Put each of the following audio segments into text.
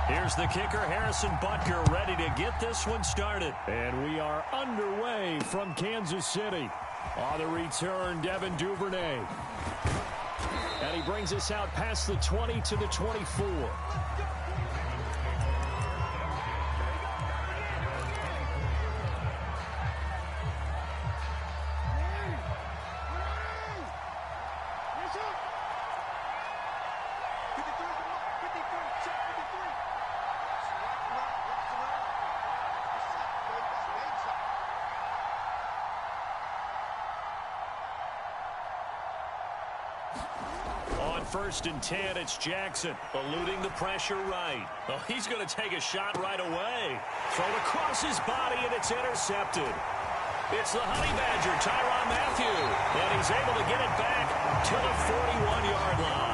Here's the kicker, Harrison Butker, ready to get this one started. And we are underway from Kansas City. On the return, Devin Duvernay. And he brings us out past the 20 to the 24. First and 10, it's Jackson, eluding the pressure right. Oh, he's going to take a shot right away. Thrown across his body, and it's intercepted. It's the Honey Badger, Tyrann Mathieu, and he's able to get it back to the 41-yard line.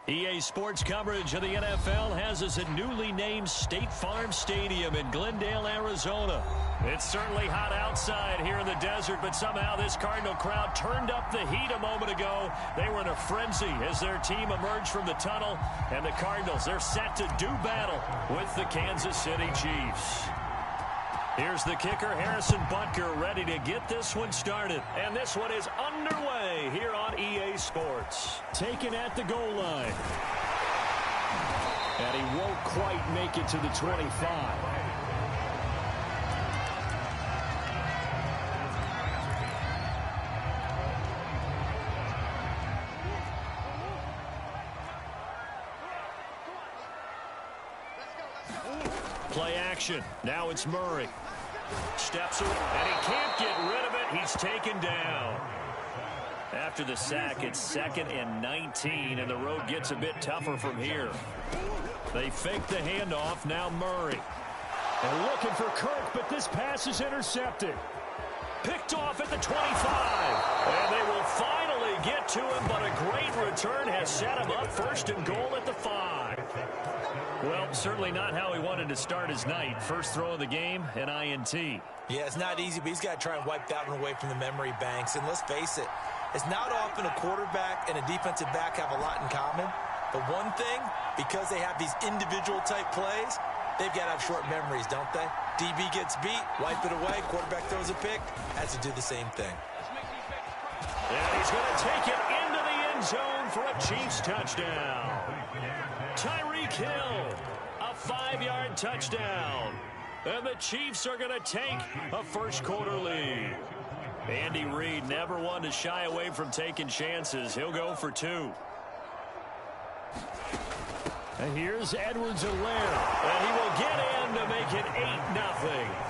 EA Sports coverage of the NFL has us at newly named State Farm Stadium in Glendale, Arizona. It's certainly hot outside here in the desert, but somehow this Cardinal crowd turned up the heat a moment ago. They were in a frenzy as their team emerged from the tunnel, and the Cardinals, they're set to do battle with the Kansas City Chiefs. Here's the kicker, Harrison Butker, ready to get this one started. And this one is underway here on EA Sports. Taken at the goal line. And he won't quite make it to the 25. Play action. Now it's Murray. Steps away, and he can't get rid of it. He's taken down. After the sack, it's 2nd and 19, and the road gets a bit tougher from here. They fake the handoff. Now Murray. And looking for Kirk, but this pass is intercepted. Picked off at the 25. And they will finally get to him, but a great return has set him up 1st and goal at the 5. Well, certainly not how he wanted to start his night. First throw of the game, an INT. Yeah, it's not easy, but he's got to try and wipe that one away from the memory banks. And let's face it, it's not often a quarterback and a defensive back have a lot in common. But one thing, because they have these individual type plays, they've got to have short memories, don't they? DB gets beat, wipe it away, quarterback throws a pick, has to do the same thing. And he's going to take it into the end zone for a Chiefs touchdown. Tyreek Hill, a 5-yard touchdown. And the Chiefs are going to take a first-quarter lead. Andy Reid never one to shy away from taking chances. He'll go for 2. And here's Edwards-Helaire. And he will get in to make it 8-0.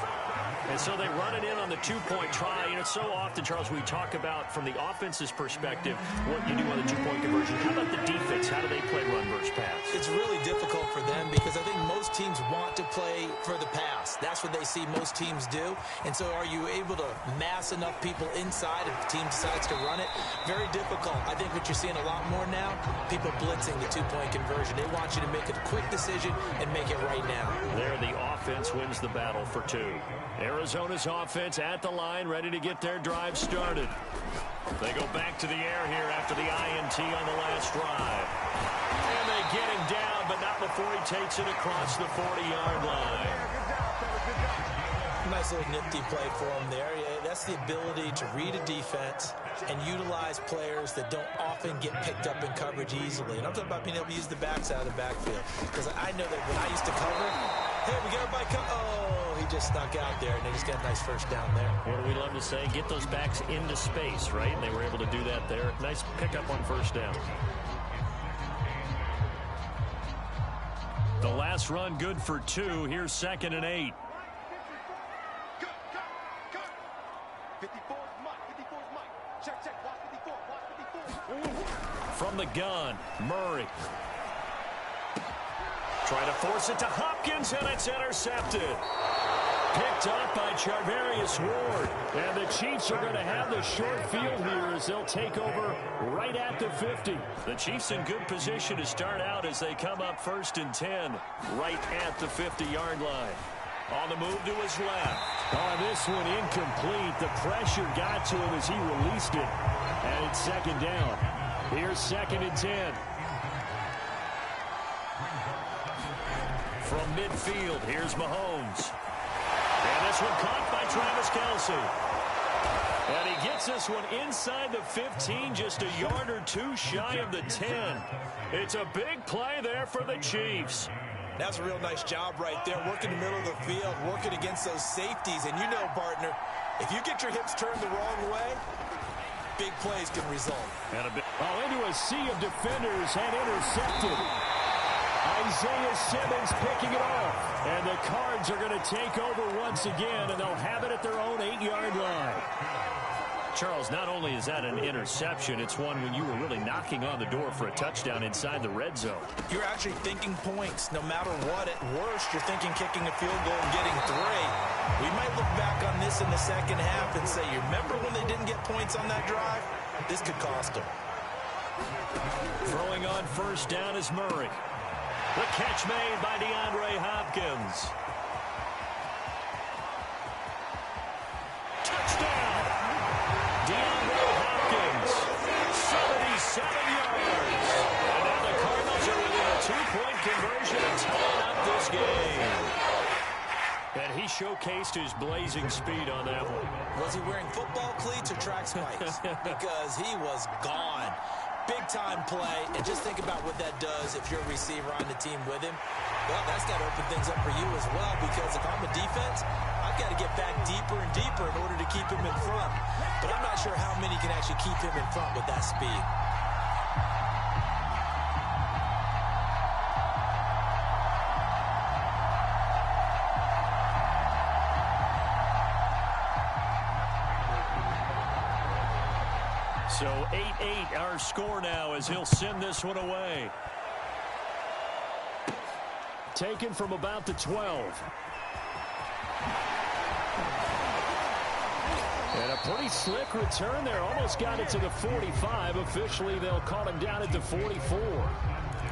And so they run it in on the 2-point try. You know, so often, Charles, we talk about from the offense's perspective what you do on the 2-point conversion. How about the defense? How do they play run versus pass? It's really difficult for them because I think most teams want to play for the pass. That's what they see most teams do. And so are you able to mass enough people inside if the team decides to run it? Very difficult. I think what you're seeing a lot more now, people blitzing the 2-point conversion. They want you to make a quick decision and make it right now. There, the offense wins the battle for 2. Arizona's offense at the line, ready to get their drive started. They go back to the air here after the INT on the last drive. And they get him down, but not before he takes it across the 40-yard line. Nice little nifty play for him there. That's the ability to read a defense and utilize players that don't often get picked up in coverage easily. And I'm talking about being able to use the backs out of the backfield. Because I know that when I used to cover, Hey, we got everybody come. Oh, he just snuck out there, and they just got a nice first down there. What do we love to say? Get those backs into space, right? And they were able to do that there. Nice pickup on first down. The last run good for 2. Here's 2nd and 8. From the gun, Murray. Try to force it to Hopkins, and it's intercepted. Picked up by Charvarius Ward. And the Chiefs are going to have the short field here as they'll take over right at the 50. The Chiefs in good position to start out as they come up 1st and 10 right at the 50-yard line. On the move to his left. Oh, this one incomplete. The pressure got to him as he released it. And it's 2nd down. Here's 2nd and 10. From midfield, here's Mahomes. And this one caught by Travis Kelce. And he gets this one inside the 15, just a yard or 2 shy of the 10. It's a big play there for the Chiefs. That's a real nice job right there, working the middle of the field, working against those safeties. And you know, partner, if you get your hips turned the wrong way, big plays can result. And into a sea of defenders and intercepted. Isaiah Simmons picking it off. And the Cards are going to take over once again, and they'll have it at their own 8-yard line. Charles, not only is that an interception, it's one when you were really knocking on the door for a touchdown inside the red zone. You're actually thinking points. No matter what, at worst, you're thinking kicking a field goal and getting 3. We might look back on this in the second half and say, you remember when they didn't get points on that drive? This could cost them. Throwing on first down is Murray. The catch made by DeAndre Hopkins. Touchdown! DeAndre Hopkins, 77 yards. And now the Cardinals are within a 2-point conversion and tying up this game. And he showcased his blazing speed on that one. Was he wearing football cleats or track spikes? Because he was gone. Big-time play, and just think about what that does if you're a receiver on the team with him. Well, that's got to open things up for you as well, because if I'm a defense, I've got to get back deeper and deeper in order to keep him in front. But I'm not sure how many can actually keep him in front with that speed. So 8-8 our score now as he'll send this one away. Taken from about the 12. And a pretty slick return there. Almost got it to the 45. Officially, they'll call him down at the 44.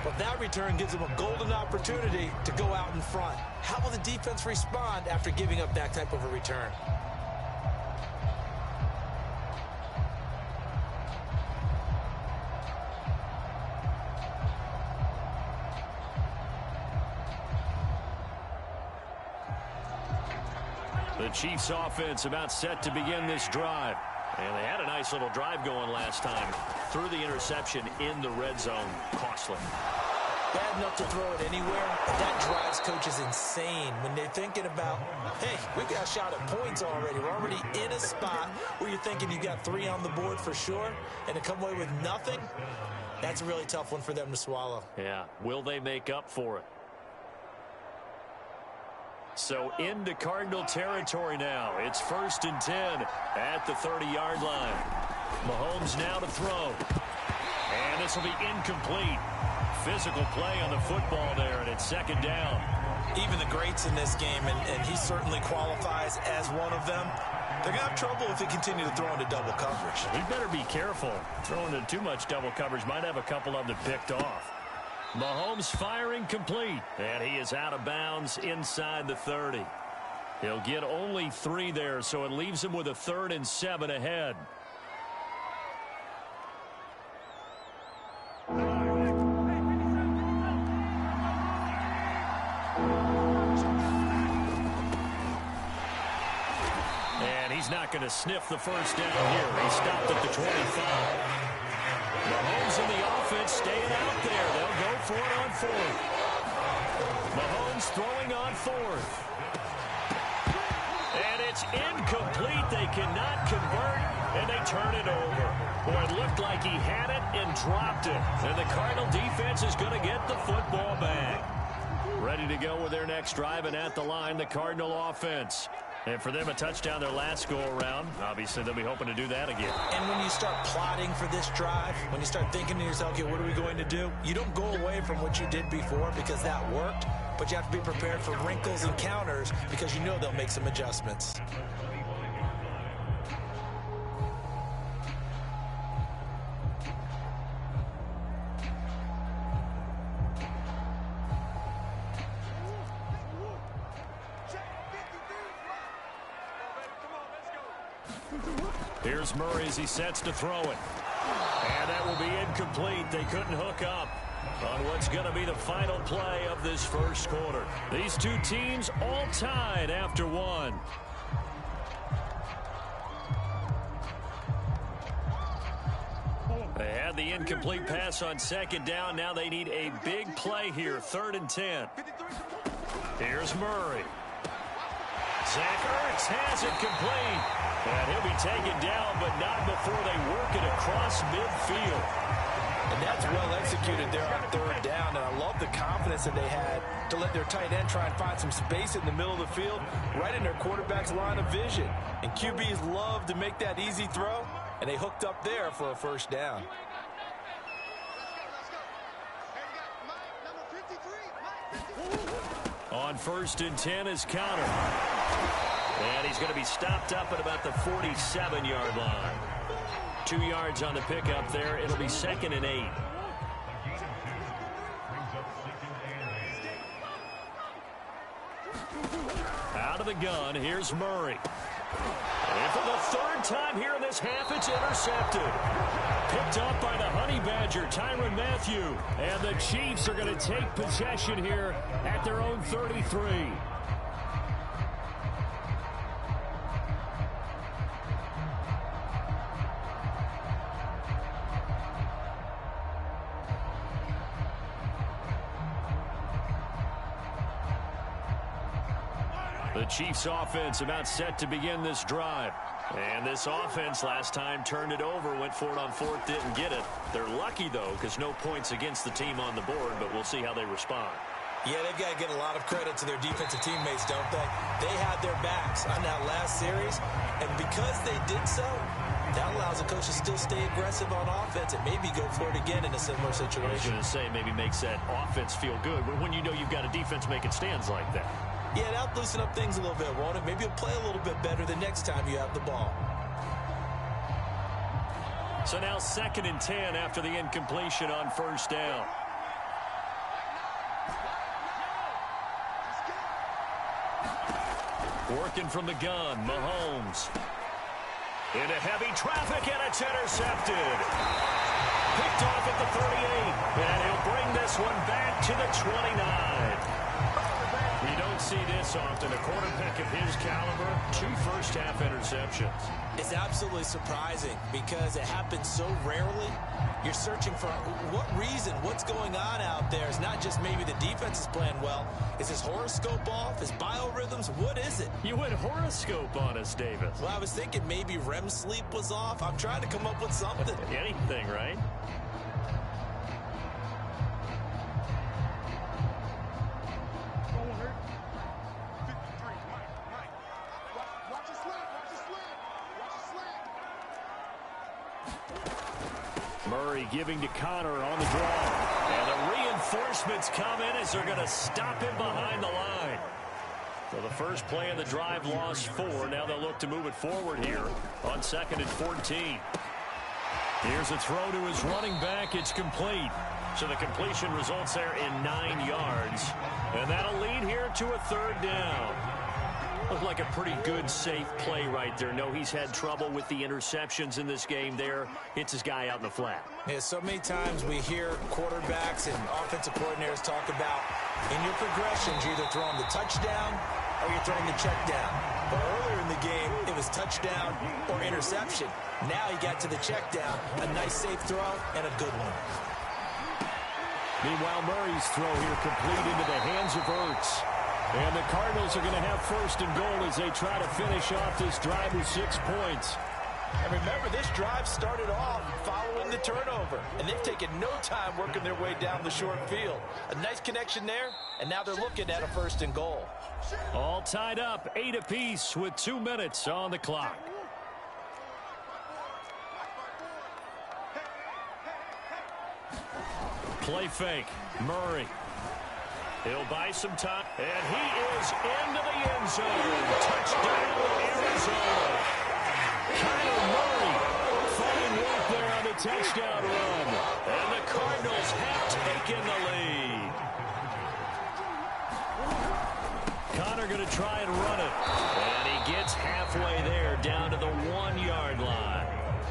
But that return gives them a golden opportunity to go out in front. How will the defense respond after giving up that type of a return? The Chiefs offense about set to begin this drive. And they had a nice little drive going last time. Threw the interception in the red zone. Costly. Bad enough to throw it anywhere, but that drives coaches insane when they're thinking about, hey, we got a shot at points already. We're already in a spot where you're thinking you got 3 on the board for sure, and to come away with nothing, that's a really tough one for them to swallow. Yeah. Will they make up for it? So into Cardinal territory now. It's 1st and 10 at the 30-yard line. Mahomes now to throw. And this will be incomplete. Physical play on the football there, and it's 2nd down. Even the greats in this game, and he certainly qualifies as one of them, they're going to have trouble if they continue to throw into double coverage. He better be careful. Throwing into too much double coverage might have a couple of them picked off. Mahomes firing complete, and he is out of bounds inside the 30. He'll get only 3 there, so it leaves him with a 3rd and 7 ahead. And he's not going to sniff the first down here. He stopped at the 25. Mahomes and the offense staying out there. They'll go for it on 4th. Mahomes Lions throwing on fourth. And it's incomplete. They cannot convert, and they turn it over. Boy, it looked like he had it and dropped it. And the Cardinal defense is going to get the football back. Ready to go with their next drive, and at the line, the Cardinal offense. And for them, a touchdown their last go-around. Obviously, they'll be hoping to do that again. And when you start plotting for this drive, when you start thinking to yourself, okay, what are we going to do? You don't go away from what you did before because that worked, but you have to be prepared for wrinkles and counters because you know they'll make some adjustments. Here's Murray as he sets to throw it. And that will be incomplete. They couldn't hook up on what's going to be the final play of this first quarter. These two teams all tied after one. They had the incomplete pass on second down. Now they need a big play here, 3rd and 10. Here's Murray. Zach Ertz has it complete. And he'll be taken down, but not before they work it across midfield. And that's well executed there on 3rd down. And I love the confidence that they had to let their tight end try and find some space in the middle of the field, right in their quarterback's line of vision. And QBs love to make that easy throw, and they hooked up there for a first down. On 1st and 10 is counter. And he's going to be stopped up at about the 47-yard line. 2 yards on the pickup there. It'll be 2nd and 8. Out of the gun, here's Murray. And for the 3rd time here in this half, it's intercepted. Picked up by the Honey Badger, Tyrann Mathieu. And the Chiefs are going to take possession here at their own 33. The Chiefs offense about set to begin this drive. And this offense last time turned it over, went for it on 4th, didn't get it. They're lucky, though, because no points against the team on the board, but we'll see how they respond. Yeah, they've got to get a lot of credit to their defensive teammates, don't they? They had their backs on that last series, and because they did so, that allows the coach to still stay aggressive on offense and maybe go for it again in a similar situation. I was going to say maybe makes that offense feel good, but when you know you've got a defense making stands like that. Yeah, that'll loosen up things a little bit, won't it? Maybe you'll play a little bit better the next time you have the ball. So now 2nd and 10 after the incompletion on 1st down. Working from the gun, Mahomes. Into heavy traffic, and it's intercepted. Picked off at the 38, and he'll bring this one back to the 29. You don't see this often. A quarterback of his caliber, 2 first-half interceptions. It's absolutely surprising because it happens so rarely. You're searching for what reason, what's going on out there. It's not just maybe the defense is playing well. Is his horoscope off? His biorhythms? What is it? You went horoscope on us, Davis. Well, I was thinking maybe REM sleep was off. I'm trying to come up with something. Anything, right? Murray giving to Connor on the draw. And the reinforcements come in as they're going to stop him behind the line. So the first play of the drive lost 4. Now they'll look to move it forward here on 2nd and 14. Here's a throw to his running back. It's complete. So the completion results there in 9 yards. And that'll lead here to a 3rd down. Looked like a pretty good, safe play right there. No, he's had trouble with the interceptions in this game there. Hits his guy out in the flat. Yeah, so many times we hear quarterbacks and offensive coordinators talk about in your progressions, you're either throwing the touchdown or you're throwing the check down. But earlier in the game, it was touchdown or interception. Now he got to the check down, a nice safe throw, and a good one. Meanwhile, Murray's throw here complete into the hands of Ertz. And the Cardinals are going to have first and goal as they try to finish off this drive with 6 points. And remember, this drive started off following the turnover. And they've taken no time working their way down the short field. A nice connection there, and now they're looking at a first and goal. All tied up, 8 apiece with 2 minutes on the clock. Play fake. Murray. He'll buy some time. And he is into the end zone. Touchdown, Arizona. Kyler Murray finding work there on the touchdown run. And the Cardinals have taken the lead. Connor going to try and run it. And he gets halfway there down to the 1-yard line.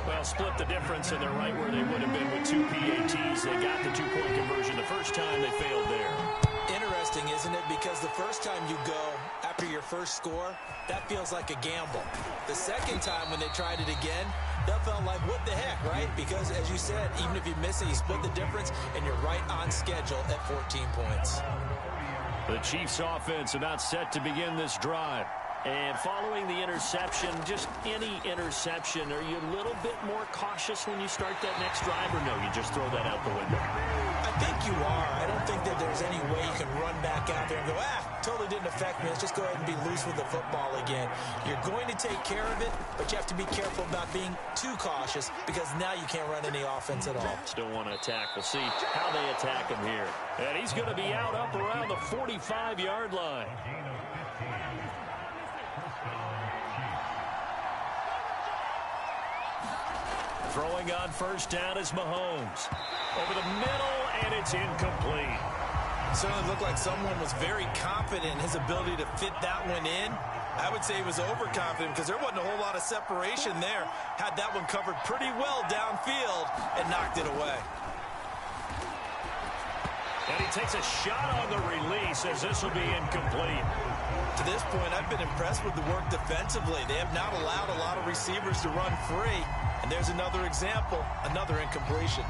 Well, split the difference, and they're right where they would have been with 2 PATs. They got the 2-point conversion the first time. They failed there. Interesting, isn't it? Because the first time you go after your first score, that feels like a gamble. The second time when they tried it again, that felt like, what the heck, right? Because, as you said, even if you miss it, you split the difference, and you're right on schedule at 14 points. The Chiefs offense about set to begin this drive. And following the interception, just any interception, are you a little bit more cautious when you start that next drive, or no, you just throw that out the window? I think you are. I don't think that there's any way you can run back out there and go, totally didn't affect me. Let's just go ahead and be loose with the football again. You're going to take care of it, but you have to be careful about being too cautious because now you can't run any offense at all. Still want to attack. We'll see how they attack him here. And he's going to be out up around the 45-yard line. Throwing on first down is Mahomes. Over the middle, and it's incomplete. Certainly looked like someone was very confident in his ability to fit that one in. I would say he was overconfident because there wasn't a whole lot of separation there. Had that one covered pretty well downfield and knocked it away. And he takes a shot on the release as this will be incomplete. To this point, I've been impressed with the work defensively. They have not allowed a lot of receivers to run free. And there's another example, another incompletion.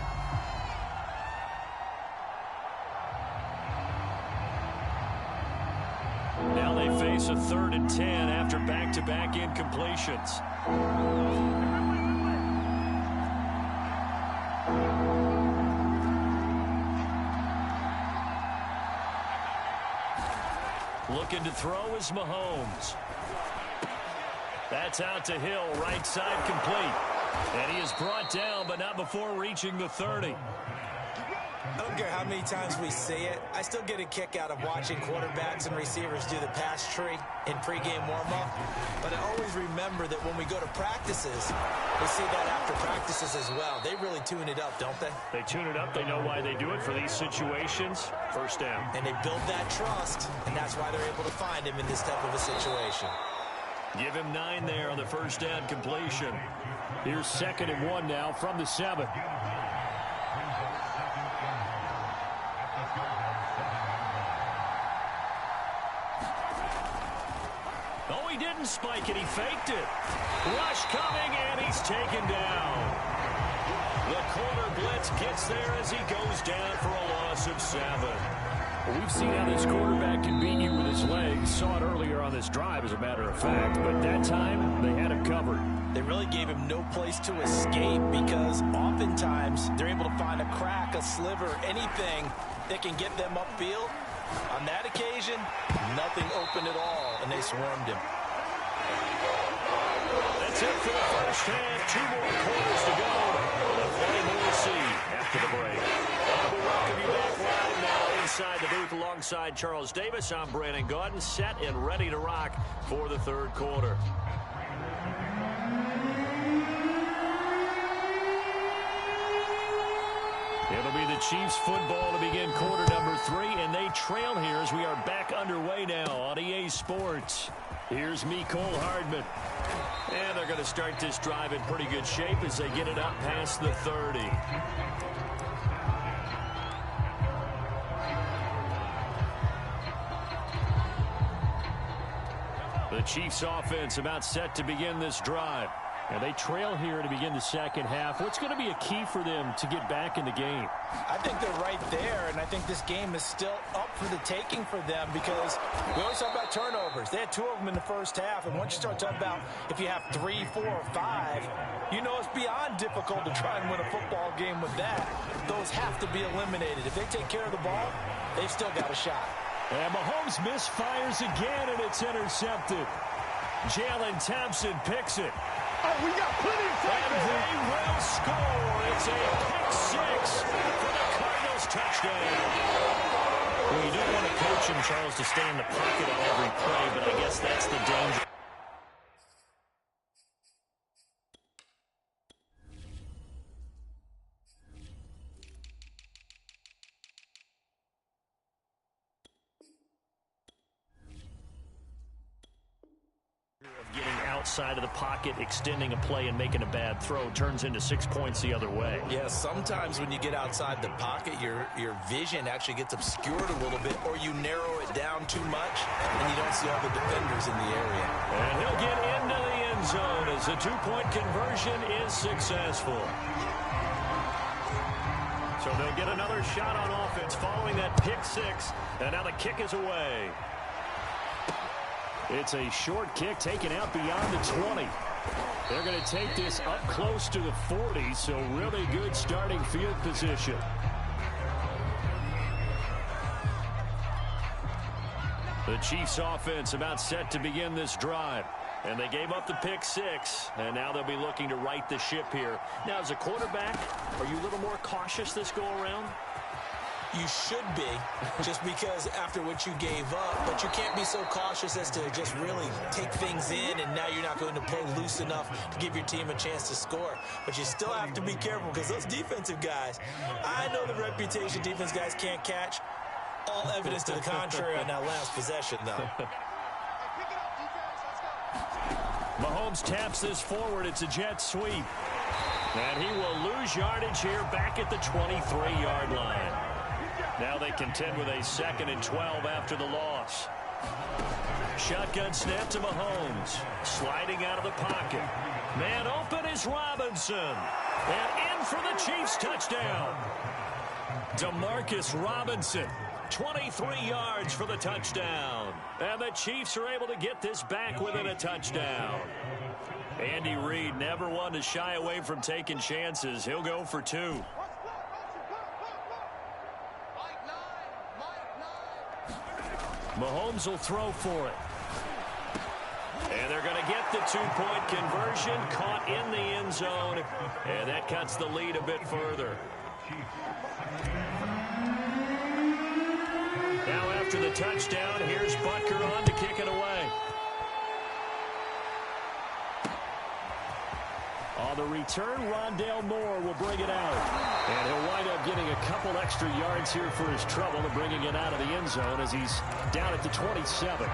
Now they face a 3rd and 10 after back-to-back incompletions. Looking to throw is Mahomes. That's out to Hill, right side complete. And he is brought down, but not before reaching the 30. I don't care how many times we see it. I still get a kick out of watching quarterbacks and receivers do the pass tree in pregame warm-up. But I always remember that when we go to practices, we see that after practices as well. They really tune it up, don't they? They tune it up. They know why they do it for these situations. First down. And they build that trust, and that's why they're able to find him in this type of a situation. Give him 9 there on the first down completion. Here's 2nd and 1 now from the 7. Oh, he didn't spike it. He faked it. Rush coming, and he's taken down. The corner blitz gets there as he goes down for a loss of 7. Well, we've seen how this quarterback can beat you with his legs. Saw it earlier on this drive, as a matter of fact. But that time, they had him covered. They really gave him no place to escape because oftentimes they're able to find a crack, a sliver, anything that can get them upfield. On that occasion, nothing open at all, and they swarmed him. That's it for the first half. 2 more quarters to go. And plenty more to see after the break. We'll welcome you back live now inside the booth alongside Charles Davis. I'm Brandon Gaudin, set and ready to rock for the 3rd quarter. It'll be the Chiefs football to begin quarter number 3, and they trail here as we are back underway now on EA Sports. Here's Mecole Hardman. And they're going to start this drive in pretty good shape as they get it up past the 30. The Chiefs offense about set to begin this drive. And they trail here to begin the second half. What's going to be a key for them to get back in the game? I think they're right there, and I think this game is still up for the taking for them because we always talk about turnovers. They had 2 of them in the first half, and once you start talking about if you have 3, 4, or 5, you know it's beyond difficult to try and win a football game with that. Those have to be eliminated. If they take care of the ball, they've still got a shot. And Mahomes misfires again, and it's intercepted. Jalen Thompson picks it. Oh, we got plenty of time. And they will score. It's a pick 6 for the Cardinals touchdown. Well, you don't want to coach him, Charles, to stay in the pocket on every play, but I guess that's the danger. Outside of the pocket, extending a play and making a bad throw turns into 6 points the other way. Yeah, sometimes when you get outside the pocket, your vision actually gets obscured a little bit, or you narrow it down too much, and you don't see all the defenders in the area. And he'll get into the end zone as the 2-point conversion is successful. So they'll get another shot on offense following that pick 6, and now the kick is away. It's a short kick taken out beyond the 20. They're going to take this up close to the 40, so really good starting field position. The Chiefs offense about set to begin this drive. And they gave up the pick 6, and now they'll be looking to right the ship here. Now, as a quarterback, are you a little more cautious this go-around? You should be, just because after what you gave up, but you can't be so cautious as to just really take things in, and now you're not going to play loose enough to give your team a chance to score. But you still have to be careful because those defensive guys, I know the reputation defense guys can't catch. All evidence to the contrary on that last possession, though. Mahomes taps this forward. It's a jet sweep. And he will lose yardage here back at the 23-yard line. Now they contend with a 2nd and 12 after the loss. Shotgun snap to Mahomes. Sliding out of the pocket. Man open is Robinson. And in for the Chiefs touchdown. DeMarcus Robinson. 23 yards for the touchdown. And the Chiefs are able to get this back within a touchdown. Andy Reid never one to shy away from taking chances. He'll go for 2. Mahomes will throw for it. And they're going to get the 2-point conversion, caught in the end zone, and that cuts the lead a bit further. Now after the touchdown, here's Butker on to kick it away. On the return, Rondale Moore will bring it out. And he'll wind up getting a couple extra yards here for his trouble and bringing it out of the end zone as he's down at the 27.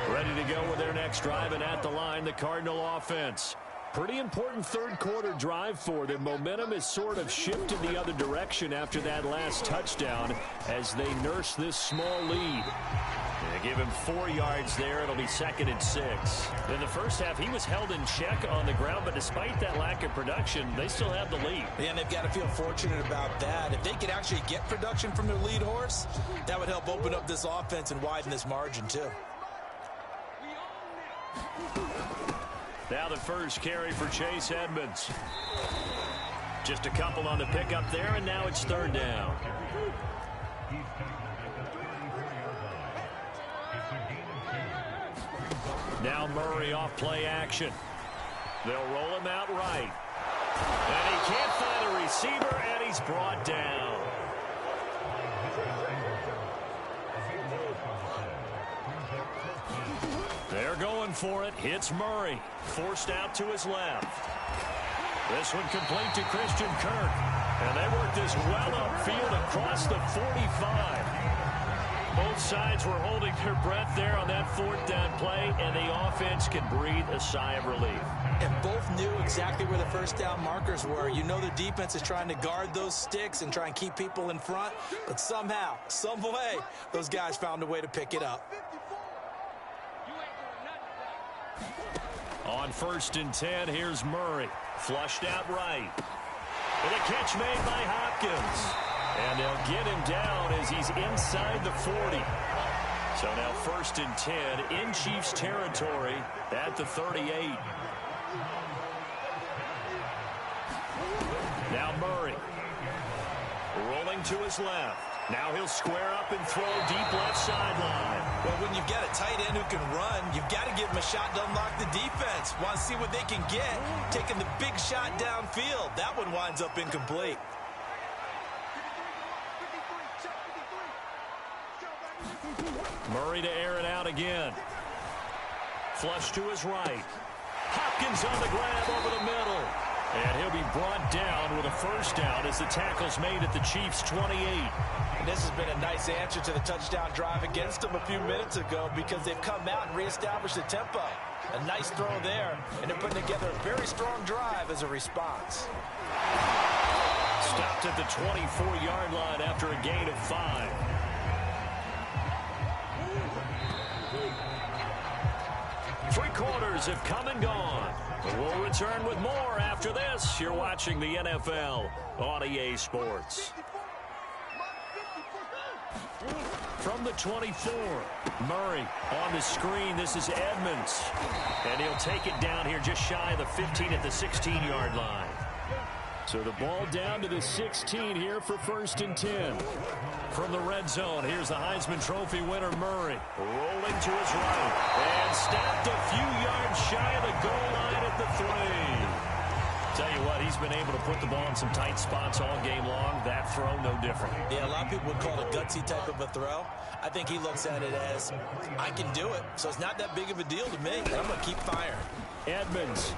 Ready to go with their next drive, and at the line, the Cardinal offense. Pretty important third-quarter drive for them. Momentum has sort of shifted the other direction after that last touchdown as they nurse this small lead. They give him 4 yards there. It'll be 2nd and 6. In the first half, he was held in check on the ground, but despite that lack of production, they still have the lead. Yeah, and they've got to feel fortunate about that. If they could actually get production from their lead horse, that would help open up this offense and widen this margin, too. Now the first carry for Chase Edmonds. Just a couple on the pickup there, and now it's 3rd down. Now Murray off play action. They'll roll him out right. And he can't find a receiver, and he's brought down. They're going for it. Hits Murray. Forced out to his left. This one complete to Christian Kirk. And they work this well upfield across the 45. Both sides were holding their breath there on that 4th down play, and the offense can breathe a sigh of relief. And both knew exactly where the first down markers were. You know the defense is trying to guard those sticks and try and keep people in front, but somehow, some way, those guys found a way to pick it up. On 1st and 10, here's Murray. Flushed out right. And a catch made by Hopkins. And they'll get him down as he's inside the 40. So now 1st and 10 in Chiefs territory at the 38. Now Murray. Rolling to his left. Now he'll square up and throw deep left sideline. Well, when you've got a tight end who can run, you've got to give him a shot to unlock the defense. Want to see what they can get. Taking the big shot downfield. That one winds up incomplete. Murray to air it out again. Flush to his right. Hopkins on the grab over the middle. And he'll be brought down with a first down as the tackle's made at the Chiefs' 28. And this has been a nice answer to the touchdown drive against them a few minutes ago because they've come out and reestablished the tempo. A nice throw there, and they're putting together a very strong drive as a response. Stopped at the 24-yard line after a gain of 5. Three quarters have come and gone. We'll return with more after this. You're watching the NFL on EA Sports. From the 24, Murray on the screen. This is Edmonds. And he'll take it down here just shy of the 15 at the 16-yard line. So the ball down to the 16 here for 1st and 10. From the red zone, here's the Heisman Trophy winner, Murray. Rolling to his right. And stopped a few yards shy of the goal line at the 3. Tell you what, he's been able to put the ball in some tight spots all game long. That throw, no different. Yeah, a lot of people would call it a gutsy type of a throw. I think he looks at it as, I can do it, so it's not that big of a deal to me. I'm going to keep firing. Edmonds.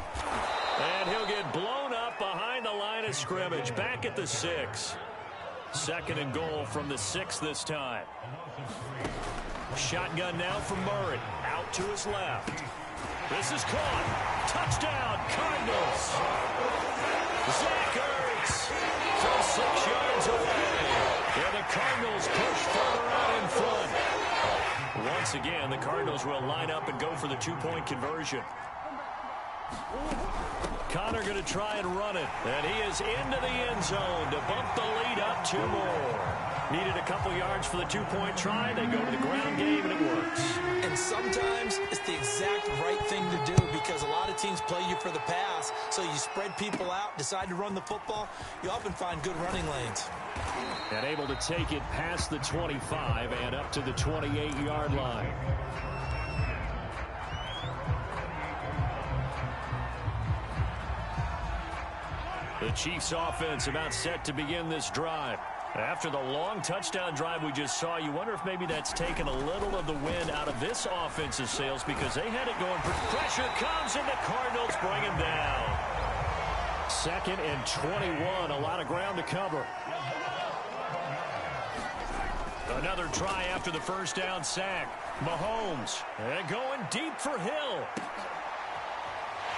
And he'll get blown up behind the line of scrimmage. Back at the 6. 2nd and goal from the 6 this time. Shotgun now from Murray. Out to his left. This is caught. Touchdown, Cardinals. Zach Ertz from 6 yards away. And the Cardinals push further out in front. Once again, the Cardinals will line up and go for the 2-point conversion. Connor going to try and run it. And he is into the end zone to bump the lead up 2 more. Needed a couple yards for the 2-point try. They go to the ground game, and it works. And sometimes it's the exact right thing to do because a lot of teams play you for the pass. So you spread people out, decide to run the football. You often find good running lanes. And able to take it past the 25 and up to the 28-yard line. The Chiefs offense about set to begin this drive. After the long touchdown drive we just saw, you wonder if maybe that's taken a little of the wind out of this offensive sails because they had it going. Pressure comes and the Cardinals bring him down. 2nd and 21, a lot of ground to cover. Another try after the first down sack. Mahomes and going deep for Hill.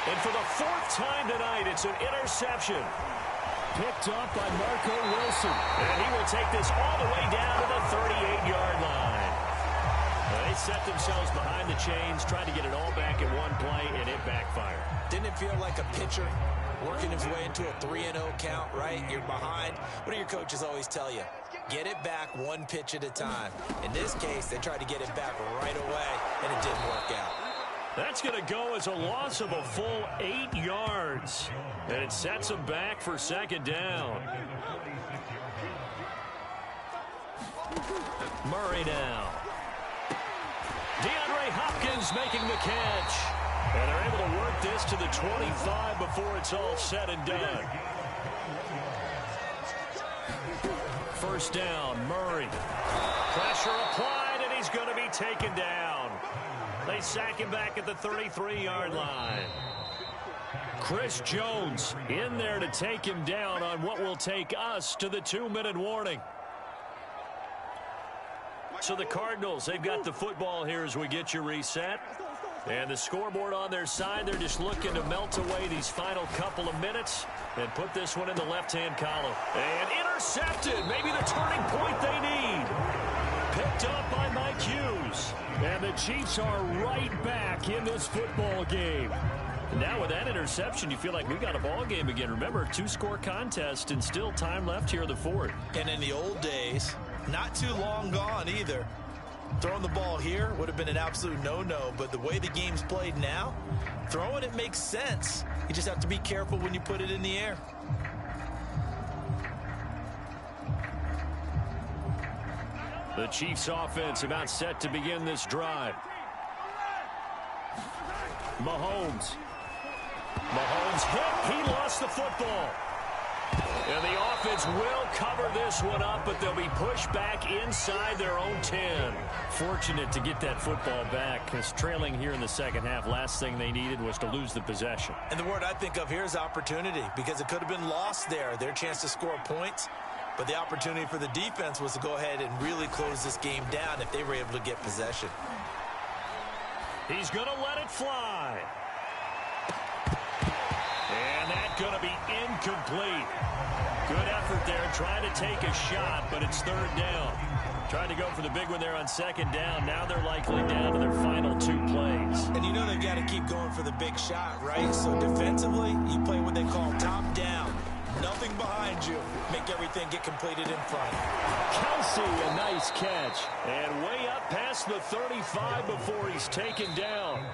And for the 4th time tonight, it's an interception. Picked up by Marco Wilson. And he will take this all the way down to the 38-yard line. They set themselves behind the chains, tried to get it all back in one play, and it backfired. Didn't it feel like a pitcher working his way into a 3-0 count, right? You're behind. What do your coaches always tell you? Get it back one pitch at a time. In this case, they tried to get it back right away, and it didn't work out. That's going to go as a loss of a full 8 yards. And it sets them back for 2nd down. Murray now. DeAndre Hopkins making the catch. And they're able to work this to the 25 before it's all said and done. First down, Murray. Pressure applied, and he's going to be taken down. They sack him back at the 33-yard line. Chris Jones in there to take him down on what will take us to the 2-minute warning. So the Cardinals, they've got the football here as we get you reset. And the scoreboard on their side, they're just looking to melt away these final couple of minutes and put this one in the left-hand column. And intercepted, maybe the turning point they need. Picked up by Mike Hughes. And the Chiefs are right back in this football game. Now with that interception, you feel like we got a ball game again. Remember, 2-score contest and still time left here in the fourth. And in the old days, not too long gone either, throwing the ball here would have been an absolute no-no. But the way the game's played now, throwing it makes sense. You just have to be careful when you put it in the air. The Chiefs offense about set to begin this drive. Mahomes hit. He lost the football. And the offense will cover this one up, but they'll be pushed back inside their own 10. Fortunate to get that football back, because trailing here in the second half, last thing they needed was to lose the possession. And the word I think of here is opportunity, because it could have been lost there, their chance to score points. But the opportunity for the defense was to go ahead and really close this game down if they were able to get possession. He's going to let it fly. And that's going to be incomplete. Good effort there, trying to take a shot, but it's third down. Trying to go for the big one there on second down. Now they're likely down to their final 2 plays. And you know they've got to keep going for the big shot, right? So defensively, you play what they call top down. Nothing behind you. Make everything get completed in front. Kelsey, a nice catch. And way up past the 35 before he's taken down.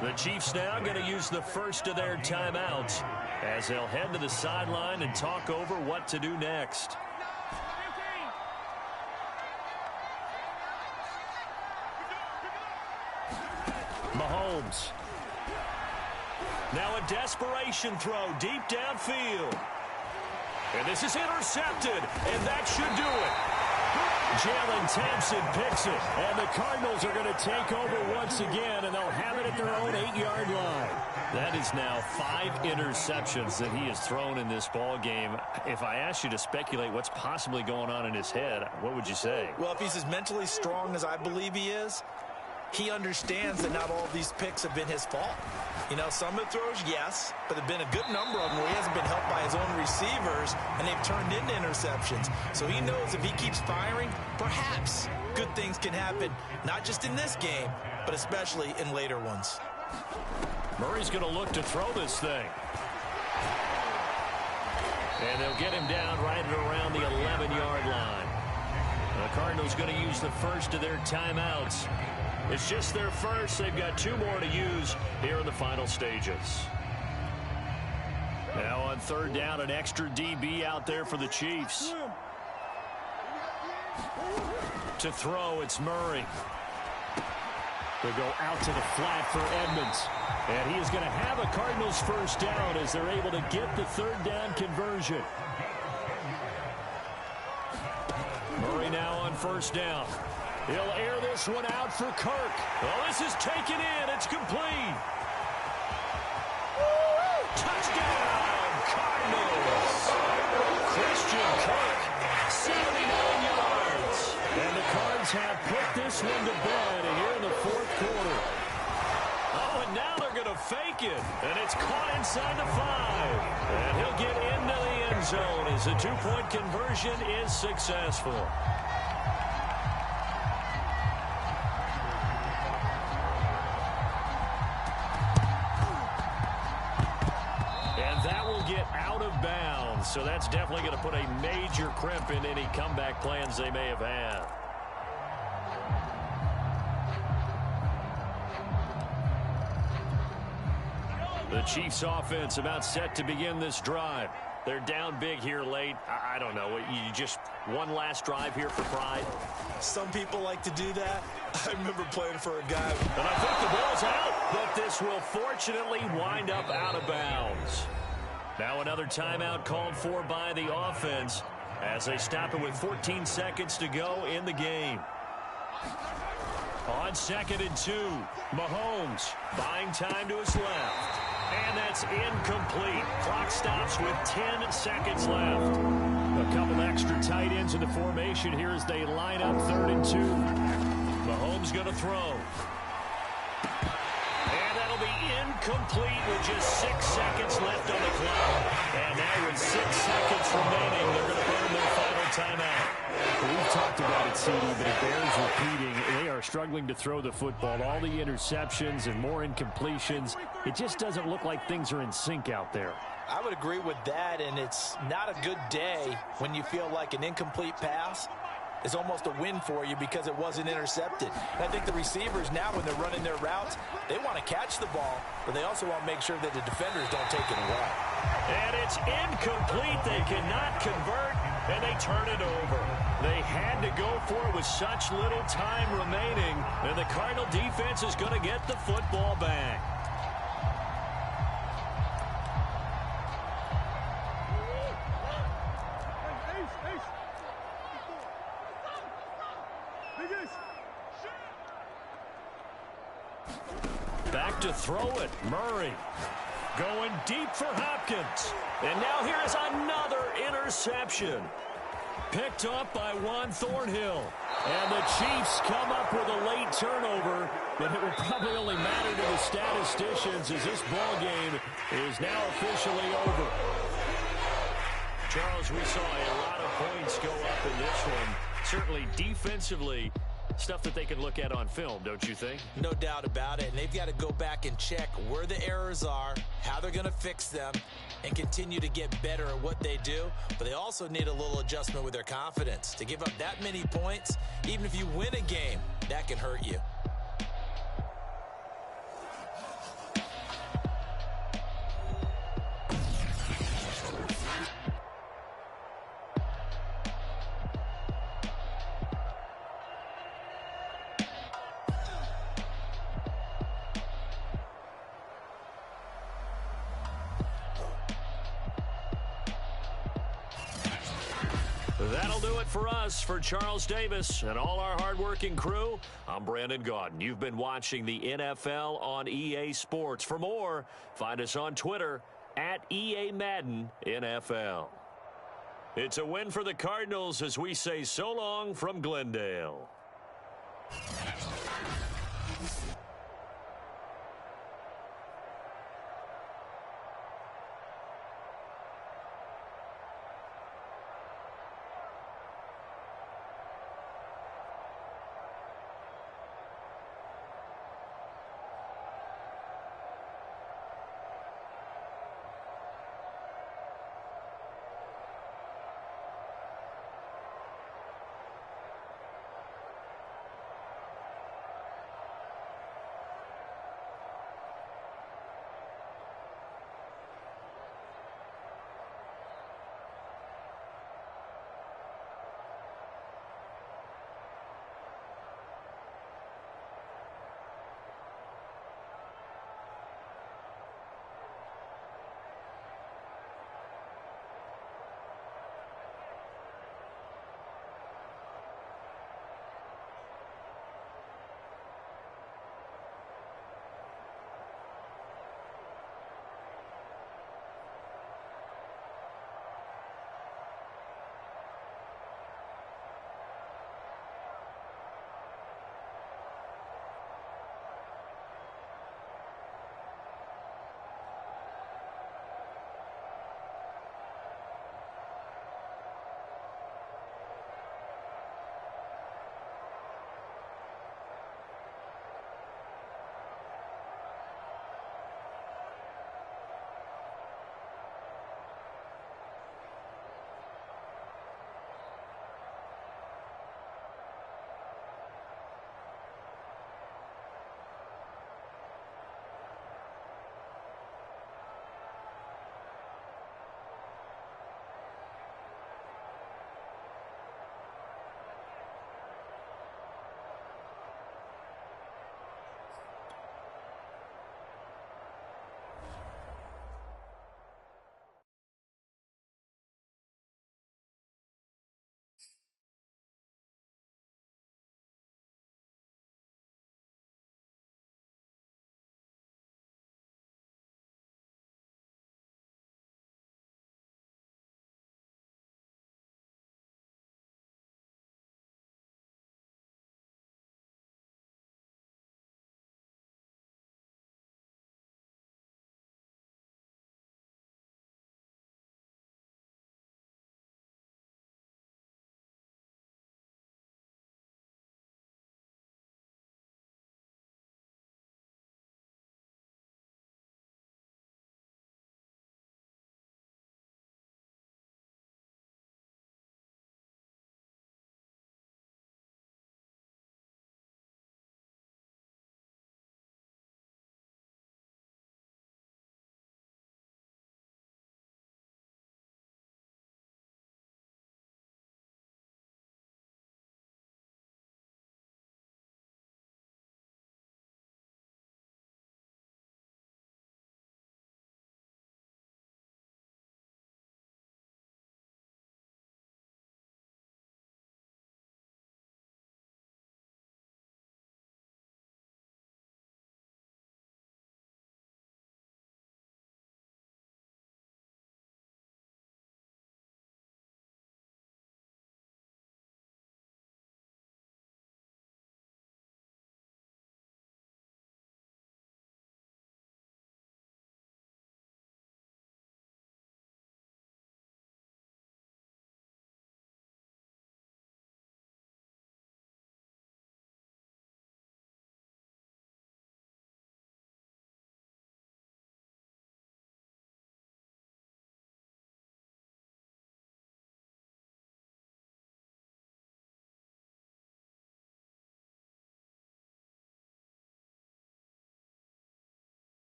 The Chiefs now going to use the first of their timeouts as they'll head to the sideline and talk over what to do next. Mahomes. Now a desperation throw deep downfield. And this is intercepted, and that should do it. Jalen Thompson picks it, and the Cardinals are going to take over once again, and they'll have it at their own 8-yard line. That is now 5 interceptions that he has thrown in this ball game. If I asked you to speculate what's possibly going on in his head, what would you say? Well, if he's as mentally strong as I believe he is, he understands that not all of these picks have been his fault. You know, some of the throws, yes, but there have been a good number of them where he hasn't been helped by his own receivers, and they've turned into interceptions. So he knows if he keeps firing, perhaps good things can happen, not just in this game, but especially in later ones. Murray's going to look to throw this thing. And they'll get him down right at around the 11-yard line. The Cardinals going to use the first of their timeouts. It's just their first. They've got 2 more to use here in the final stages. Now on third down, an extra DB out there for the Chiefs. To throw, it's Murray. They'll go out to the flat for Edmonds. And he is going to have a Cardinals first down as they're able to get the third down conversion. Murray now on first down. He'll air this one out for Kirk. Well, this is taken in. It's complete. Touchdown, Cardinals. Christian Kirk, 79 yards. And the Cards have put this one to bed here in the fourth quarter. Oh, and now they're going to fake it. And it's caught inside the 5. And he'll get into the end zone as the 2-point conversion is successful. Out of bounds, so that's definitely going to put a major crimp in any comeback plans they may have had. The Chiefs offense about set to begin this drive. They're down big here late. I don't know. You just one last drive here for pride? Some people like to do that. I remember playing for a guy. And I think the ball's out, but this will fortunately wind up out of bounds. Now another timeout called for by the offense as they stop it with 14 seconds to go in the game. On 2nd and 2, Mahomes buying time to his left. And that's incomplete. Clock stops with 10 seconds left. A couple extra tight ends in the formation here as they line up 3rd and 2. Mahomes going to throw. And that'll be incomplete with just 6 seconds left on the clock. And now with 6 seconds remaining, they're going to burn their final timeout. Well, we've talked about it, CD, but it bears repeating. They are struggling to throw the football. All the interceptions and more incompletions. It just doesn't look like things are in sync out there. I would agree with that, and it's not a good day when you feel like an incomplete pass is almost a win for you because it wasn't intercepted. And I think the receivers now, when they're running their routes, they want to catch the ball, but they also want to make sure that the defenders don't take it away. And it's incomplete. They cannot convert, and they turn it over. They had to go for it with such little time remaining, and the Cardinal defense is going to get the football back. Back to throw it. Murray going deep for Hopkins. And now here is another interception. Picked up by Juan Thornhill. And the Chiefs come up with a late turnover, but it will probably only matter to the statisticians as this ball game is now officially over. Charles, we saw a lot of points go up in this one. Certainly defensively, stuff that they can look at on film, don't you think? No doubt about it. And they've got to go back and check where the errors are, how they're going to fix them, and continue to get better at what they do. But they also need a little adjustment with their confidence. To give up that many points, even if you win a game, that can hurt you. That'll do it for us. For Charles Davis and all our hardworking crew, I'm Brandon Gaudin. You've been watching the NFL on EA Sports. For more, find us on Twitter at EA Madden NFL. It's a win for the Cardinals as we say so long from Glendale.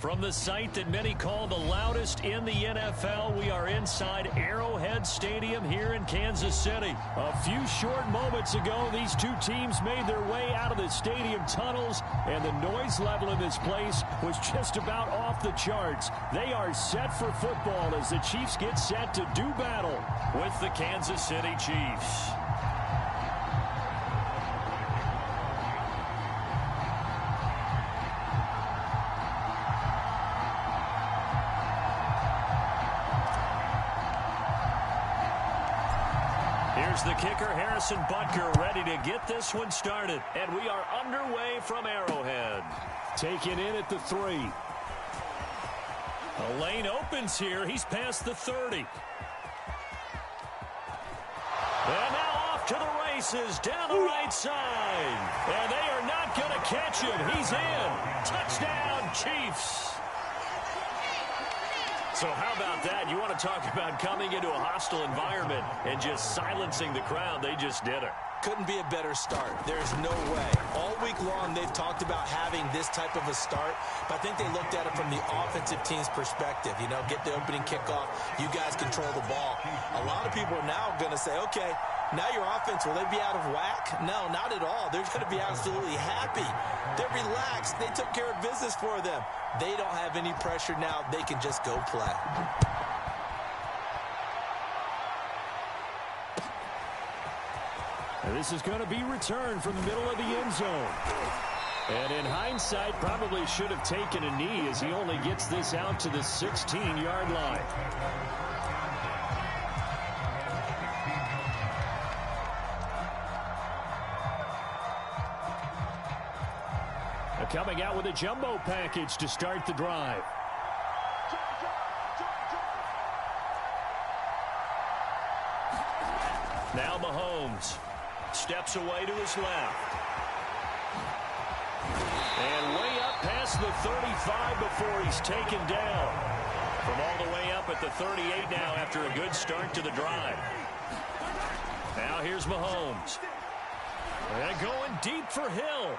From the site that many call the loudest in the NFL, we are inside Arrowhead Stadium here in Kansas City. A few short moments ago, these two teams made their way out of the stadium tunnels, and the noise level in this place was just about off the charts. They are set for football as the Chiefs get set to do battle with the Kansas City Chiefs. Here's the kicker, Harrison Butker, ready to get this one started. And we are underway from Arrowhead. Taken in at the 3. A lane opens here. He's past the 30. And now off to the races down the right side. And they are not going to catch him. He's in. Touchdown, Chiefs. So how about that? You want to talk about coming into a hostile environment and just silencing the crowd. They just did it. Couldn't be a better start. There's no way. All week long, they've talked about having this type of a start, but I think they looked at it from the offensive team's perspective. You know, get the opening kickoff. You guys control the ball. A lot of people are now going to say, okay, now your offense, will they be out of whack? No, not at all. They're going to be absolutely happy. They're relaxed. They took care of business for them. They don't have any pressure now. They can just go play. And this is going to be returned from the middle of the end zone. And in hindsight, probably should have taken a knee as he only gets this out to the 16-yard line. Coming out with a jumbo package to start the drive. Now Mahomes steps away to his left. And way up past the 35 before he's taken down. From all the way up at the 38 now after a good start to the drive. Now here's Mahomes. And going deep for Hill.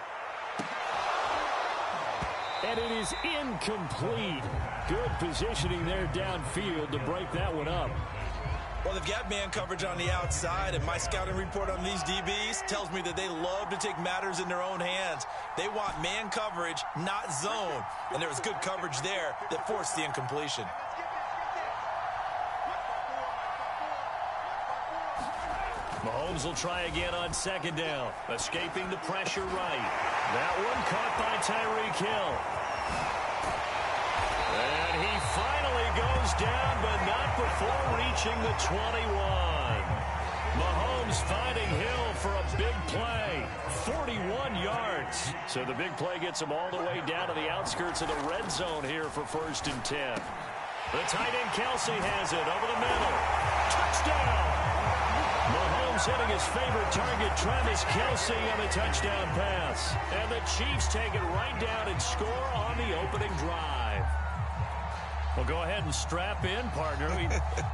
And it is incomplete. Good positioning there downfield to break that one up. Well, they've got man coverage on the outside, and my scouting report on these DBs tells me that they love to take matters in their own hands. They want man coverage, not zone. And there was good coverage there that forced the incompletion. Mahomes will try again on second down. Escaping the pressure right. That one caught by Tyreek Hill. And he finally goes down, but not before reaching the 21. Mahomes finding Hill for a big play. 41 yards. So the big play gets him all the way down to the outskirts of the red zone here for 1st and 10. The tight end Kelsey has it over the middle. Touchdown! Mahomes hitting his favorite target, Travis Kelsey, on the touchdown pass. And the Chiefs take it right down and score on the opening drive. Well, go ahead and strap in, partner.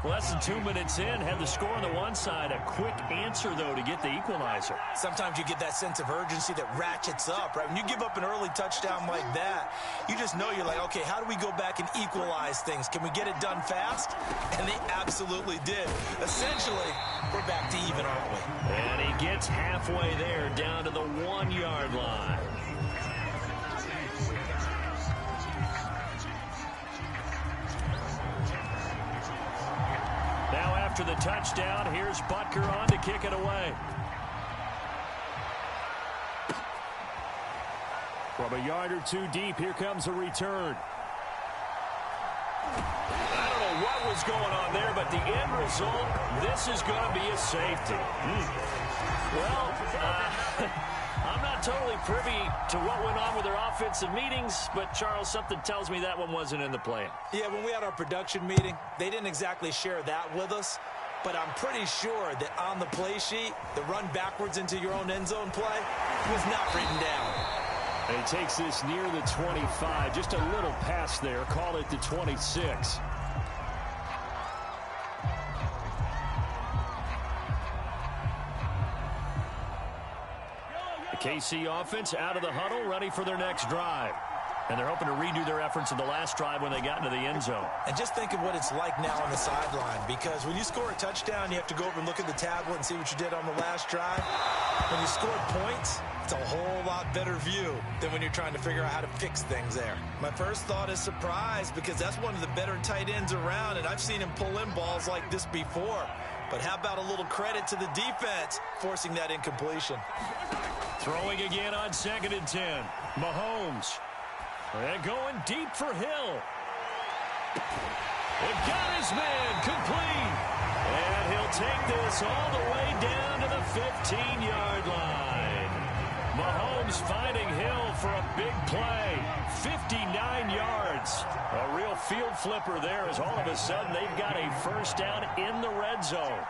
Less than 2 minutes in, had the score on the one side. A quick answer, though, to get the equalizer. Sometimes you get that sense of urgency that ratchets up, right? When you give up an early touchdown like that, you just know you're like, okay, how do we go back and equalize things? Can we get it done fast? And they absolutely did. Essentially, we're back to even, aren't we? And he gets halfway there, down to the 1-yard line. Now after the touchdown, here's Butker on to kick it away. From a yard or two deep, here comes a return. I don't know what was going on there, but the end result, this is going to be a safety. Well, I'm not totally privy to what went on with their offensive meetings, but, Charles, something tells me that one wasn't in the plan. Yeah, when we had our production meeting, they didn't exactly share that with us, but I'm pretty sure that on the play sheet, the run backwards into your own end zone play was not written down. And he takes this near the 25, just a little past there, call it the 26. The KC offense out of the huddle, ready for their next drive. And they're hoping to redo their efforts in the last drive when they got into the end zone. And just think of what it's like now on the sideline, because when you score a touchdown, you have to go over and look at the tablet and see what you did on the last drive. When you score points, it's a whole lot better view than when you're trying to figure out how to fix things there. My first thought is surprise, because that's one of the better tight ends around, and I've seen him pull in balls like this before. But how about a little credit to the defense forcing that incompletion? Throwing again on 2nd and 10. Mahomes. And going deep for Hill. It got his man complete. And he'll take this all the way down to the 15-yard line. Mahomes finding Hill for a big play. 59 yards. A real field flipper there, as all of a sudden they've got a first down in the red zone.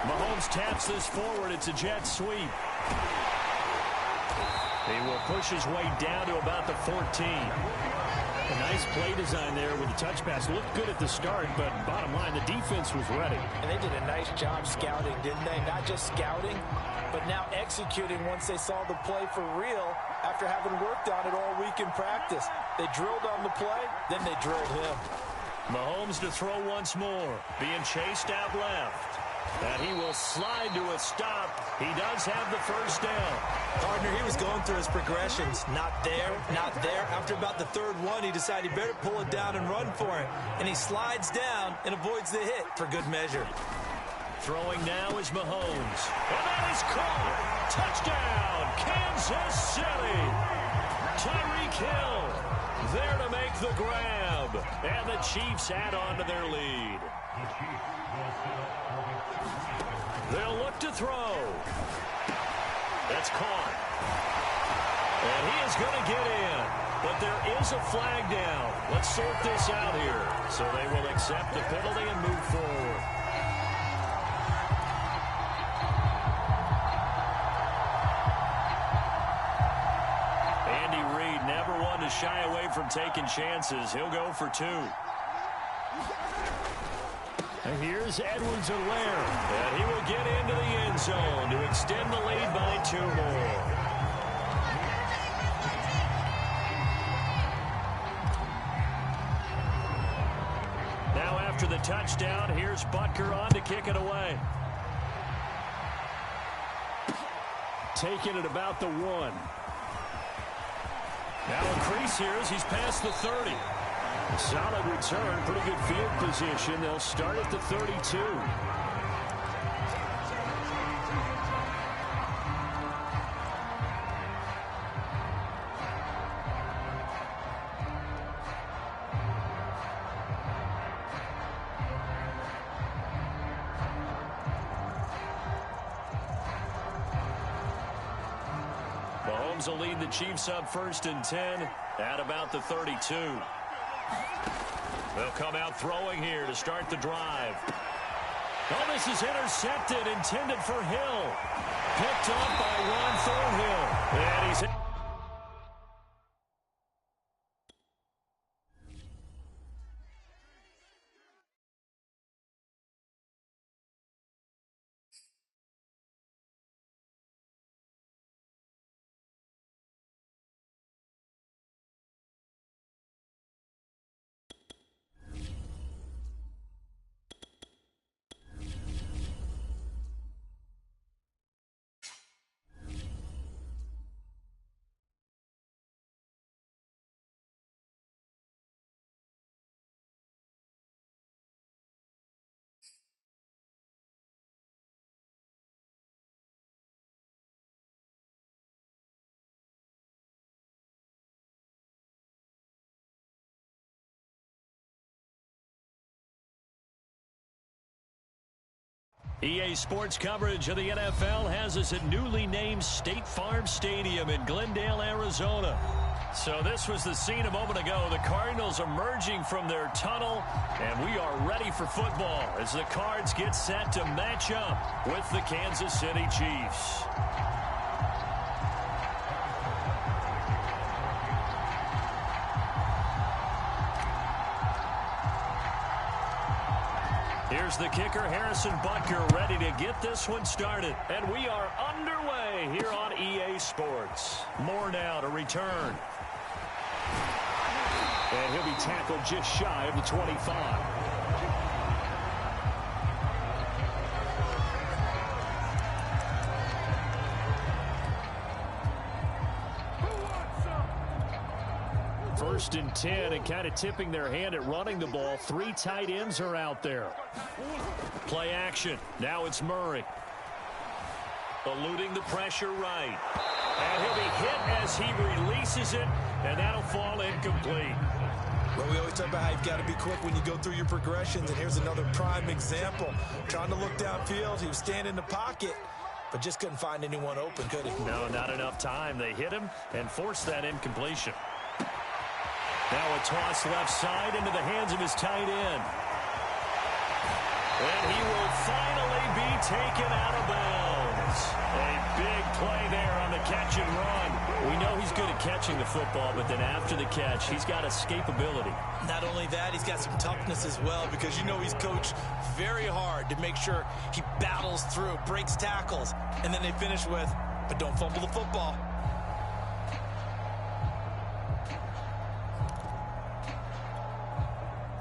Mahomes taps this forward. It's a jet sweep. He will push his way down to about the 14. A nice play design there with the touch pass. Looked good at the start, but bottom line, the defense was ready. And they did a nice job scouting, didn't they? Not just scouting, but now executing once they saw the play for real after having worked on it all week in practice. They drilled on the play, then they drilled him. Mahomes to throw once more. Being chased out left. And he will slide to a stop. He does have the first down. Partner, he was going through his progressions. Not there, not there. After about the third one, he decided he better pull it down and run for it. And he slides down and avoids the hit for good measure. Throwing now is Mahomes. And that is caught. Touchdown, Kansas City. Tyreek Hill there to make the grab. And the Chiefs add on to their lead. They'll look to throw. That's caught. And he is going to get in. But there is a flag down. Let's sort this out here. So they will accept the penalty and move forward. Andy Reid never one to shy away from taking chances. He'll go for 2. And here's Edwards-Helaire. And he will get into the end zone to extend the lead by 2 more. Now after the touchdown, here's Butker on to kick it away. Taking it about the 1. Now a crease here as he's past the 30. Solid return, pretty good field position. They'll start at the 32. Mahomes will lead the Chiefs up 1st and 10 at about the 32. They'll come out throwing here to start the drive. Oh, this is intercepted, intended for Hill. Picked up by Ron Thornhill. And he's hit. EA Sports coverage of the NFL has us at newly named State Farm Stadium in Glendale, Arizona. So this was the scene a moment ago. The Cardinals emerging from their tunnel, and we are ready for football as the Cards get set to match up with the Kansas City Chiefs. Here's the kicker, Harrison Butker, ready to get this one started. And we are underway here on EA Sports. More now to return. And he'll be tackled just shy of the 25. First and 10, and kind of tipping their hand at running the ball. 3 tight ends are out there. Play action. Now it's Murray. Eluding the pressure right. And he'll be hit as he releases it, and that'll fall incomplete. Well, we always talk about how you've got to be quick when you go through your progressions, and here's another prime example. Trying to look downfield, he was standing in the pocket, but just couldn't find anyone open, could he? No, not enough time. They hit him and forced that incompletion. Now a toss left side into the hands of his tight end. And he will finally be taken out of bounds. A big play there on the catch and run. We know he's good at catching the football, but then after the catch, he's got escapability. Not only that, he's got some toughness as well, because you know he's coached very hard to make sure he battles through, breaks tackles, and then they finish with, but don't fumble the football.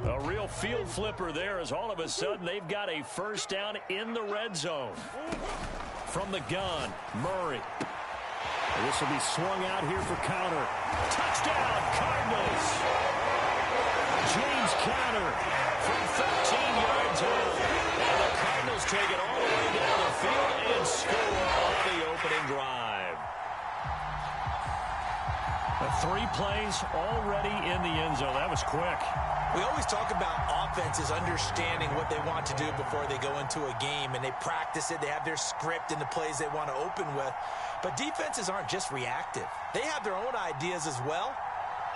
A real field flipper there, as all of a sudden they've got a first down in the red zone. From the gun, Murray. This will be swung out here for Counter. Touchdown, Cardinals. James Conner from 13 yards out. And the Cardinals take it all the way down the field and score on the opening drive. 3 plays already in the end zone. That was quick. We always talk about offenses understanding what they want to do before they go into a game, and they practice it. They have their script and the plays they want to open with. But defenses aren't just reactive. They have their own ideas as well.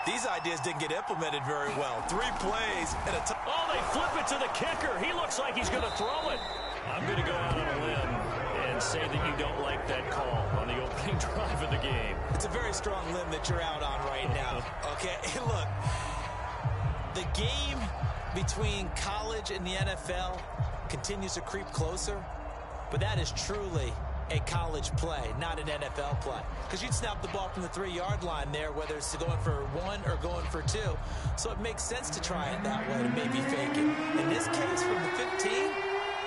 These ideas didn't get implemented very well. 3 plays and a oh, they flip it to the kicker. He looks like he's going to throw it. I'm going to go out on a limb and say that you don't like that call on the opening drive of the game. It's a very strong limb that you're out on right now. Okay, look. The game between college and the NFL continues to creep closer, but that is truly a college play, not an NFL play. Because you'd snap the ball from the 3-yard line there, whether it's going for 1 or going for 2. So it makes sense to try it that way to maybe fake it. In this case, from the 15,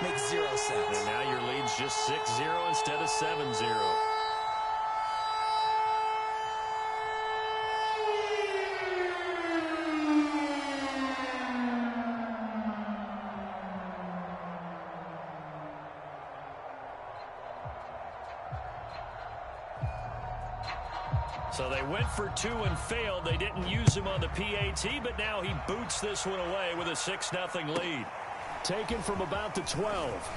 makes 0 sense. And now your lead's just 6-0 instead of 7-0. So they went for 2 and failed. They didn't use him on the PAT, but now he boots this one away with a 6-0 lead. Taken from about the 12.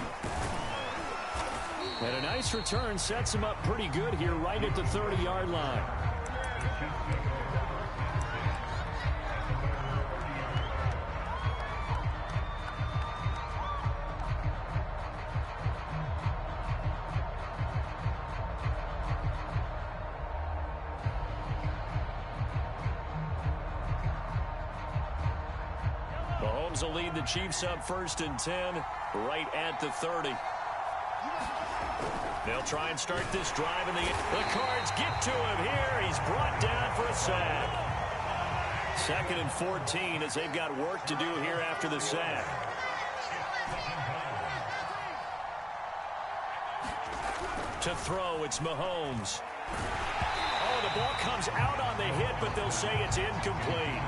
And a nice return sets him up pretty good here right at the 30-yard line. Mahomes will lead the Chiefs up 1st and 10 right at the 30. They'll try and start this drive, and the Cards get to him here. He's brought down for a sack. 2nd and 14 as they've got work to do here after the sack. To throw, it's Mahomes. Oh, the ball comes out on the hit, but they'll say it's incomplete.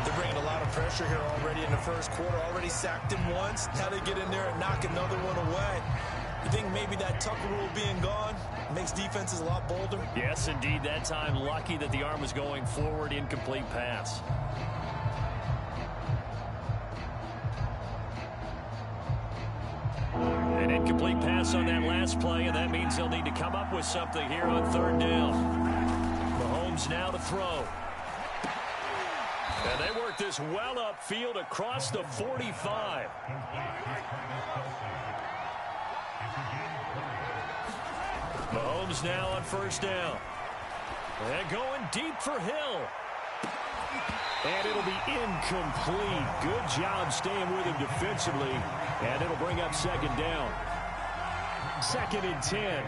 They're bringing a lot of pressure here already in the first quarter. Already sacked him once. Now they get in there and knock another one away. You think maybe that Tucker rule being gone makes defenses a lot bolder? Yes, indeed. That time, lucky that the arm was going forward. Incomplete pass. An incomplete pass on that last play, and that means they'll need to come up with something here on 3rd down. Mahomes now to throw. And they work this well upfield across the 45. Mahomes now on 1st down. And going deep for Hill. And it'll be incomplete. Good job staying with him defensively. And it'll bring up second down. 2nd and 10.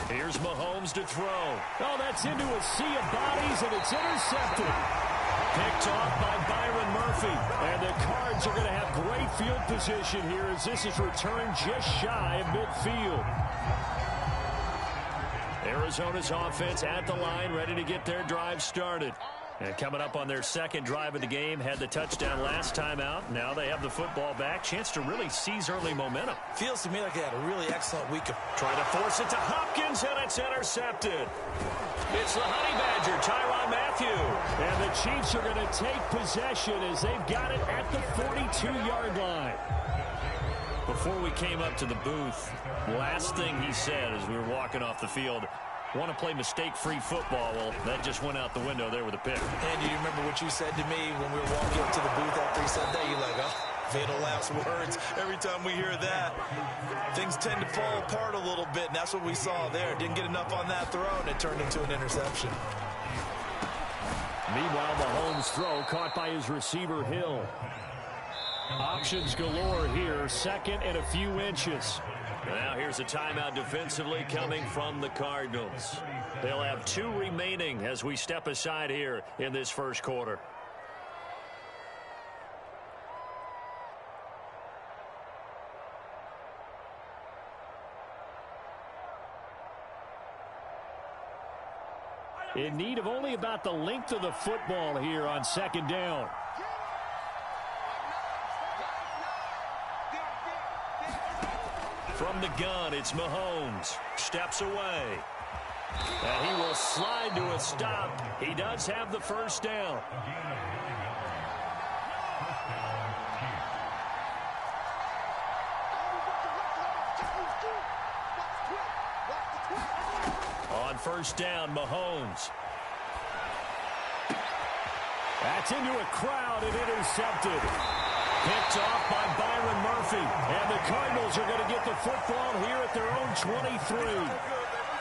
Here's Mahomes to throw. Oh, that's into a sea of bodies, and it's intercepted. Picked off by Byron Murphy. And the Cards are going to have great field position here as this is returned just shy of midfield. Arizona's offense at the line, ready to get their drive started. And coming up on their second drive of the game, had the touchdown last time out. Now they have the football back. Chance to really seize early momentum. Feels to me like they had a really excellent week of trying to force it to Hopkins, and it's intercepted. It's the Honey Badger, Tyrann Mathieu. And the Chiefs are going to take possession as they've got it at the 42-yard line. Before we came up to the booth, last thing he said as we were walking off the field, want to play mistake-free football. Well, that just went out the window there with a pick. And do you remember what you said to me when we were walking up to the booth after he said that? You're like, oh, fatal last words. Every time we hear that, things tend to fall apart a little bit, and that's what we saw there. Didn't get enough on that throw, and it turned into an interception. Meanwhile, Mahomes' throw caught by his receiver, Hill. Options galore here, 2nd and a few inches. Now here's a timeout defensively coming from the Cardinals. They'll have 2 remaining as we step aside here in this first quarter. In need of only about the length of the football here on 2nd down. From the gun, it's Mahomes. Steps away. And he will slide to a stop. He does have the first down. On first down, Mahomes. That's into a crowd and intercepted. Picked off by Byron Murphy. And the Cardinals are going to get the football here at their own 23.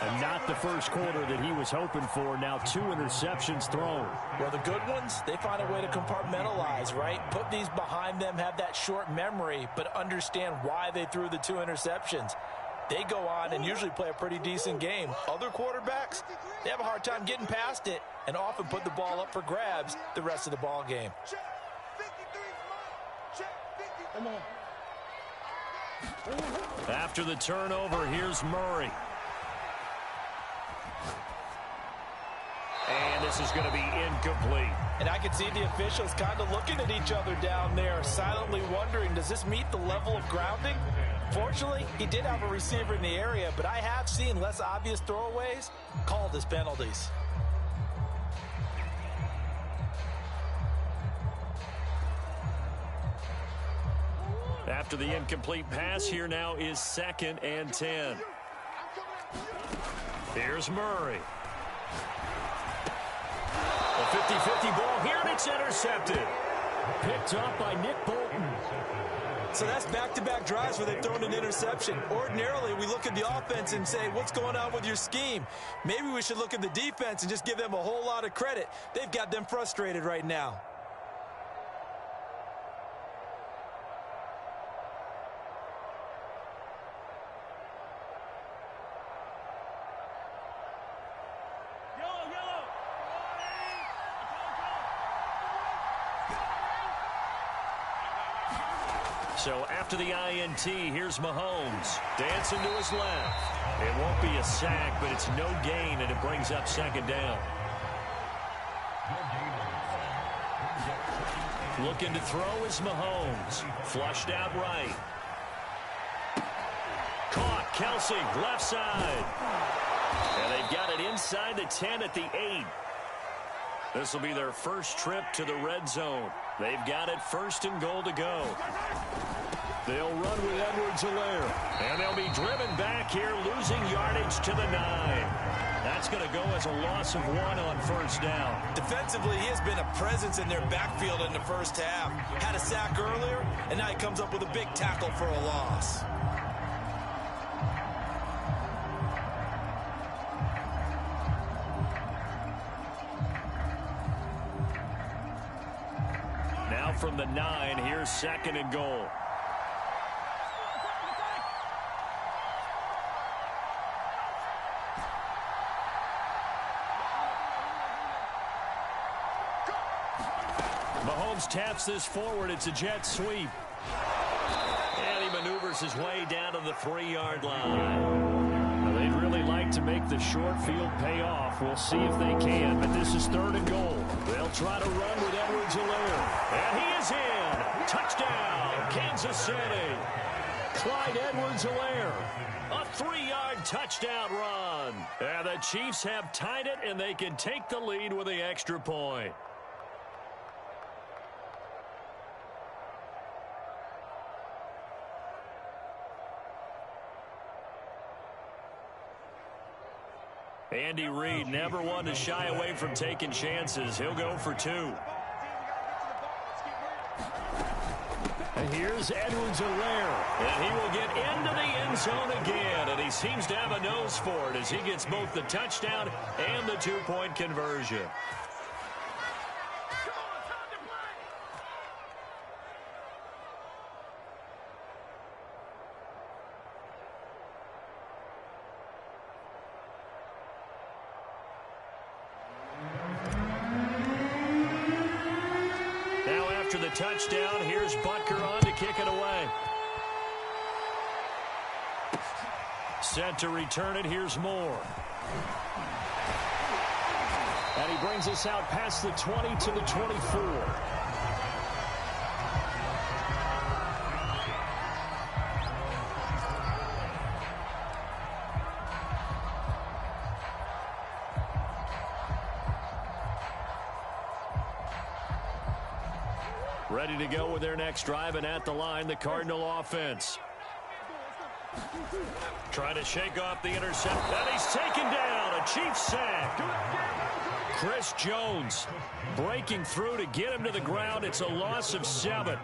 And not the first quarter that he was hoping for. Now 2 interceptions thrown. Well, the good ones, they find a way to compartmentalize, right? Put these behind them, have that short memory, but understand why they threw the 2 interceptions. They go on and usually play a pretty decent game. Other quarterbacks, they have a hard time getting past it and often put the ball up for grabs the rest of the ball game. After the turnover, here's Murray. And this is going to be incomplete. And I can see the officials kind of looking at each other down there, silently wondering, does this meet the level of grounding? Fortunately, he did have a receiver in the area, but I have seen less obvious throwaways called as penalties. After the incomplete pass, here now is 2nd and 10. Here's Murray. A 50-50 ball here, and it's intercepted. Picked up by Nick Bolton. So that's back-to-back drives where they've thrown an interception. Ordinarily, we look at the offense and say, what's going on with your scheme? Maybe we should look at the defense and just give them a whole lot of credit. They've got them frustrated right now. So after the INT, here's Mahomes. Dancing to his left. It won't be a sack, but it's no gain, and it brings up 2nd down. Looking to throw is Mahomes. Flushed out right. Caught. Kelsey, left side. And they've got it inside the 10 at the 8. This will be their first trip to the red zone. They've got it 1st and goal to go. They'll run with Edwards-Helaire. And they'll be driven back here, losing yardage to the 9. That's going to go as a loss of 1 on first down. Defensively, he has been a presence in their backfield in the first half. Had a sack earlier, and now he comes up with a big tackle for a loss. Now from the 9, here's 2nd and goal. Mahomes taps this forward. It's a jet sweep. And he maneuvers his way down to the 3-yard line. Now, they'd really like to make the short field pay off. We'll see if they can, but this is 3rd and goal. They'll try to run with Edwards-Helaire. And he is in. Touchdown, Kansas City. Clyde Edwards-Helaire. A 3-yard touchdown run. And the Chiefs have tied it, and they can take the lead with the extra point. Andy Reid never one to shy away from taking chances. He'll go for 2. And here's Edwards-Helaire. And he will get into the end zone again. And he seems to have a nose for it as he gets both the touchdown and the 2-point conversion. After the touchdown, here's Butker on to kick it away. Set to return it, here's Moore. And he brings us out past the 20 to the 24. Ready to go with their next drive, and at the line, the Cardinal offense. Trying to shake off the intercept, and he's taken down. A Chiefs sack. Chris Jones breaking through to get him to the ground. It's a loss of 7.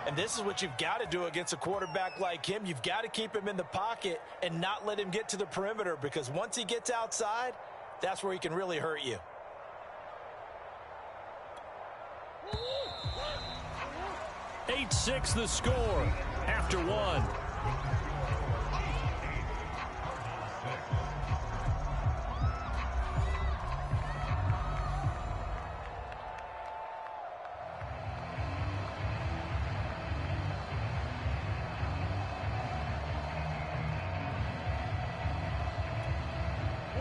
And this is what you've got to do against a quarterback like him. You've got to keep him in the pocket and not let him get to the perimeter, because once he gets outside, that's where he can really hurt you. 8-6 the score after 1.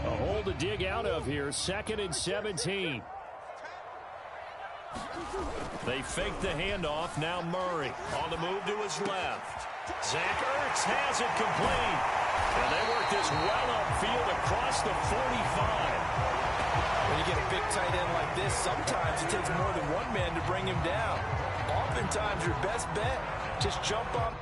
A hole to dig out of here. 2nd and 17. They fake the handoff. Now Murray on the move to his left. Zach Ertz has it complete. And they work this well upfield across the 45. When you get a big tight end like this, sometimes it takes more than one man to bring him down. Oftentimes, your best bet, just jump on.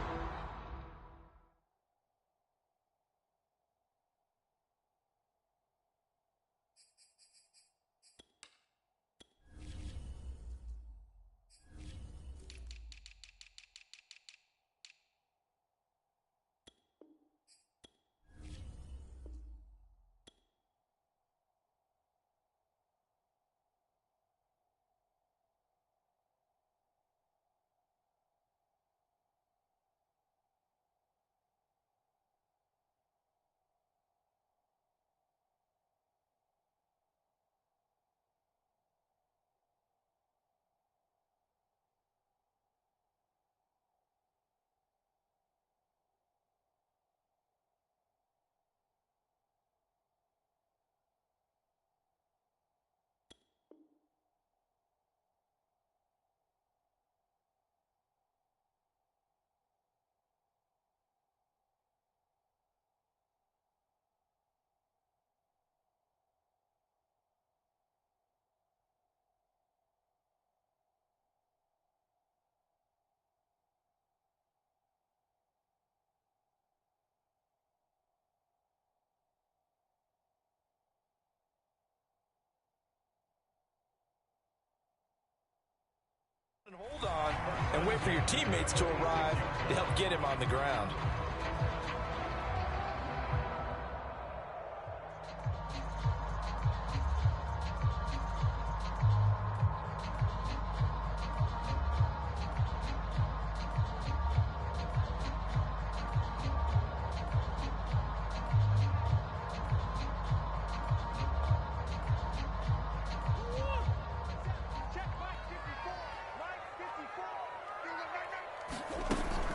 And hold on and wait for your teammates to arrive to help get him on the ground.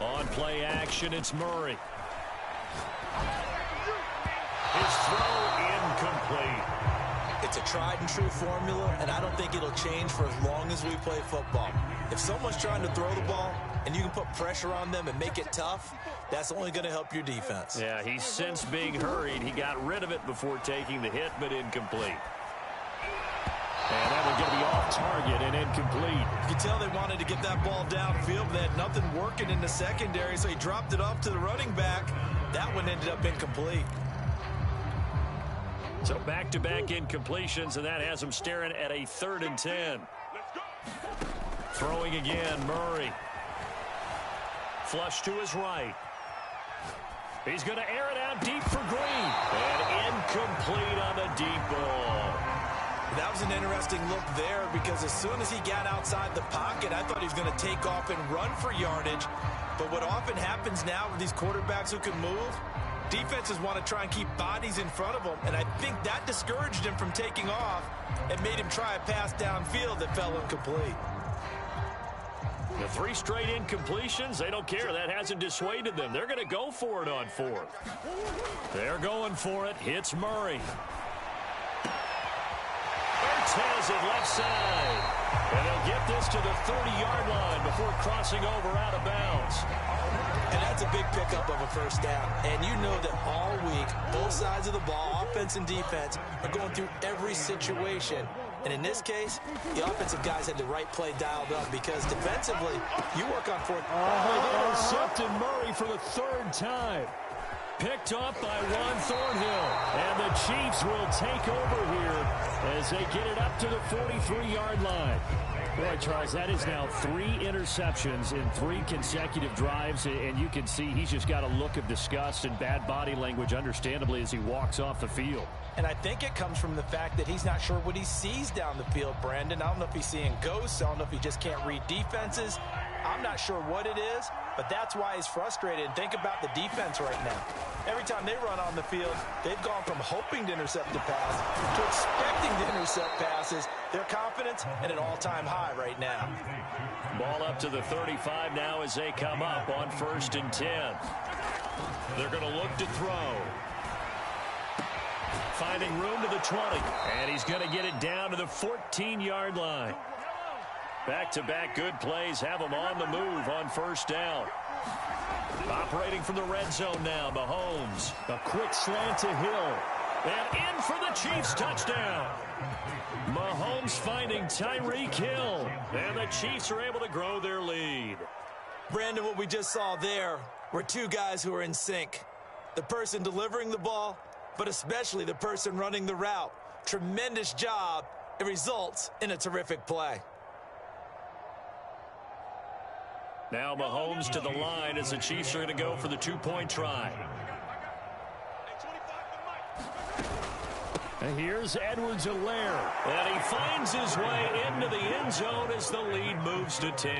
On play action, it's Murray. His throw incomplete. It's a tried-and-true formula, and I don't think it'll change for as long as we play football. If someone's trying to throw the ball and you can put pressure on them and make it tough, that's only going to help your defense. Yeah, he's since being hurried. He got rid of it before taking the hit, but incomplete. And that one going to be off target and incomplete. You can tell they wanted to get that ball downfield, but they had nothing working in the secondary, so he dropped it off to the running back. That one ended up incomplete. So back-to-back incompletions, and that has him staring at a 3rd and 10. Throwing again, Murray. Flush to his right. He's going to air it out deep for Green. And incomplete on the deep ball. That was an interesting look there because as soon as he got outside the pocket, I thought he was going to take off and run for yardage. But what often happens now with these quarterbacks who can move, defenses want to try and keep bodies in front of them, and I think that discouraged him from taking off and made him try a pass downfield that fell incomplete. The 3 straight incompletions, they don't care. That hasn't dissuaded them. They're going to go for it on 4th. They're going for it. Hits Murray. Has it left side. And they'll get this to the 30-yard line before crossing over out of bounds. And that's a big pickup of a first down. And you know that all week, both sides of the ball, offense and defense, are going through every situation. And in this case, the offensive guys had the right play dialed up because defensively, you work on 4th. Intercepted Murray for the 3rd time. Picked off by Juan Thornhill. And the Chiefs will take over here as they get it up to the 43-yard line. Boy, Charles, that is now 3 interceptions in 3 consecutive drives, and you can see he's just got a look of disgust and bad body language, understandably, as he walks off the field. And I think it comes from the fact that he's not sure what he sees down the field, Brandon. I don't know if he's seeing ghosts. I don't know if he just can't read defenses. I'm not sure what it is, but that's why he's frustrated. And think about the defense right now. Every time they run on the field, they've gone from hoping to intercept a pass to expecting to intercept passes. Their confidence at an all-time high right now. Ball up to the 35 now as they come up on 1st and 10. They're going to look to throw. Finding room to the 20. And he's going to get it down to the 14-yard line. Back-to-back good plays have him on the move on 1st down. Operating from the red zone now, Mahomes. A quick slant to Hill. And in for the Chiefs touchdown. Mahomes finding Tyreek Hill. And the Chiefs are able to grow their lead. Brandon, what we just saw there were 2 guys who are in sync. The person delivering the ball, but especially the person running the route. Tremendous job. It results in a terrific play. Now Mahomes to the line as the Chiefs are going to go for the 2-point try. And here's Edwards-Helaire. And he finds his way into the end zone as the lead moves to 10.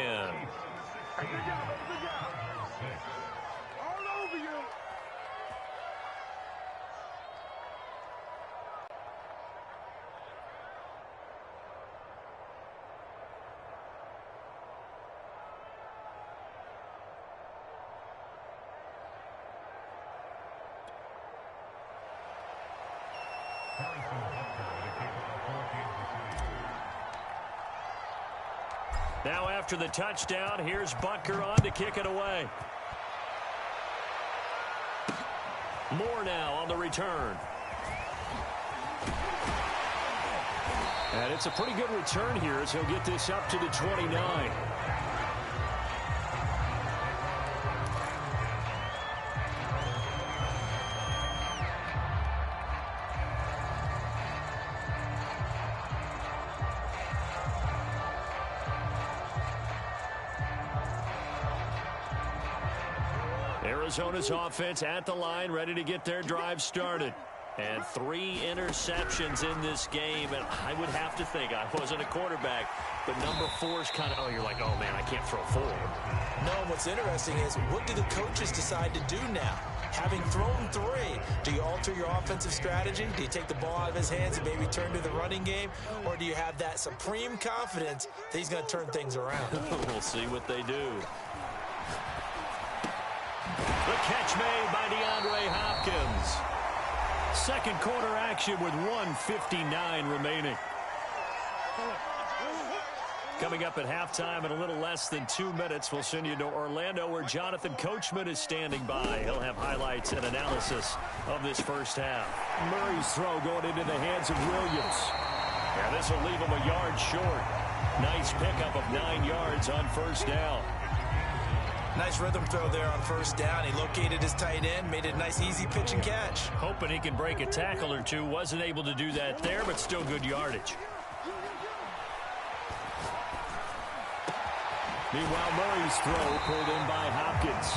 Now after the touchdown, here's Butker on to kick it away. Moore now on the return. And it's a pretty good return here as he'll get this up to the 29. Arizona's offense at the line, ready to get their drive started. And 3 interceptions in this game, and I would have to think, I wasn't a quarterback, but number 4 is kind of, oh, you're like, oh, man, I can't throw 4. No, what's interesting is, what do the coaches decide to do now? Having thrown 3, do you alter your offensive strategy? Do you take the ball out of his hands and maybe turn to the running game? Or do you have that supreme confidence that he's going to turn things around? We'll see what they do. catch made by DeAndre Hopkins. Second quarter action with 1:59 remaining. Coming up at halftime in a little less than 2 minutes, we'll send you to Orlando where Jonathan Coachman is standing by. He'll have highlights and analysis of this first half. Murray's throw going into the hands of Williams. Yeah, this will leave him a yard short. Nice pickup of 9 yards on first down. Nice rhythm throw there on first down. He located his tight end, made it a nice easy pitch and catch. Hoping he can break a tackle or two. Wasn't able to do that there, but still good yardage. Meanwhile, Murray's throw pulled in by Hopkins.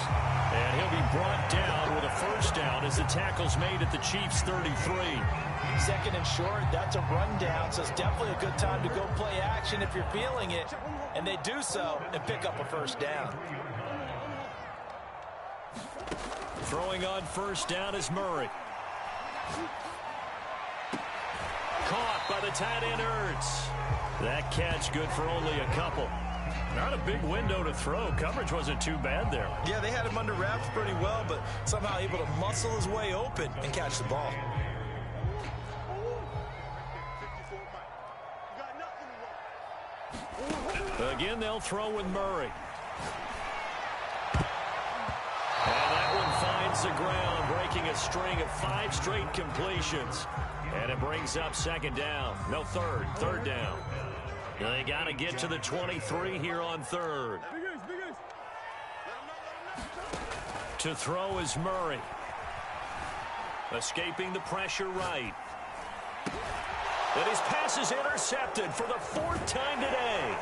And he'll be brought down with a first down as the tackle's made at the Chiefs' 33. Second and short, that's a rundown, so it's definitely a good time to go play action if you're feeling it. And they do so and pick up a first down. Throwing on first down is Murray. Caught by the tight end Ertz. That catch good for only a couple. Not a big window to throw. Coverage wasn't too bad there. Yeah, they had him under wraps pretty well, but somehow able to muscle his way open and catch the ball. Again, they'll throw with Murray. And that one finds the ground, breaking a string of 5 straight completions. And it brings up second down. No, third down. They got to get to the 23 here on third. To throw is Murray. Escaping the pressure right. And his pass is intercepted for the 4th time today.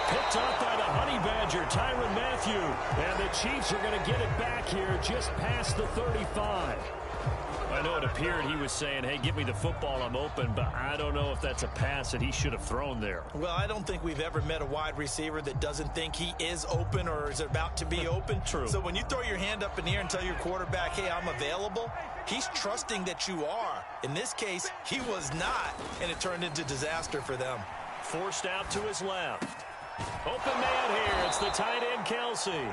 Picked up by the Honey Badger, Tyrann Mathieu. And the Chiefs are going to get it back here just past the 35. I know it appeared he was saying, hey, give me the football, I'm open, but I don't know if that's a pass that he should have thrown there. Well, I don't think we've ever met a wide receiver that doesn't think he is open or is about to be open. True. So when you throw your hand up in the air and tell your quarterback, hey, I'm available, he's trusting that you are. In this case, he was not, and it turned into disaster for them. Forced out to his left. Open man here. It's the tight end, Kelsey.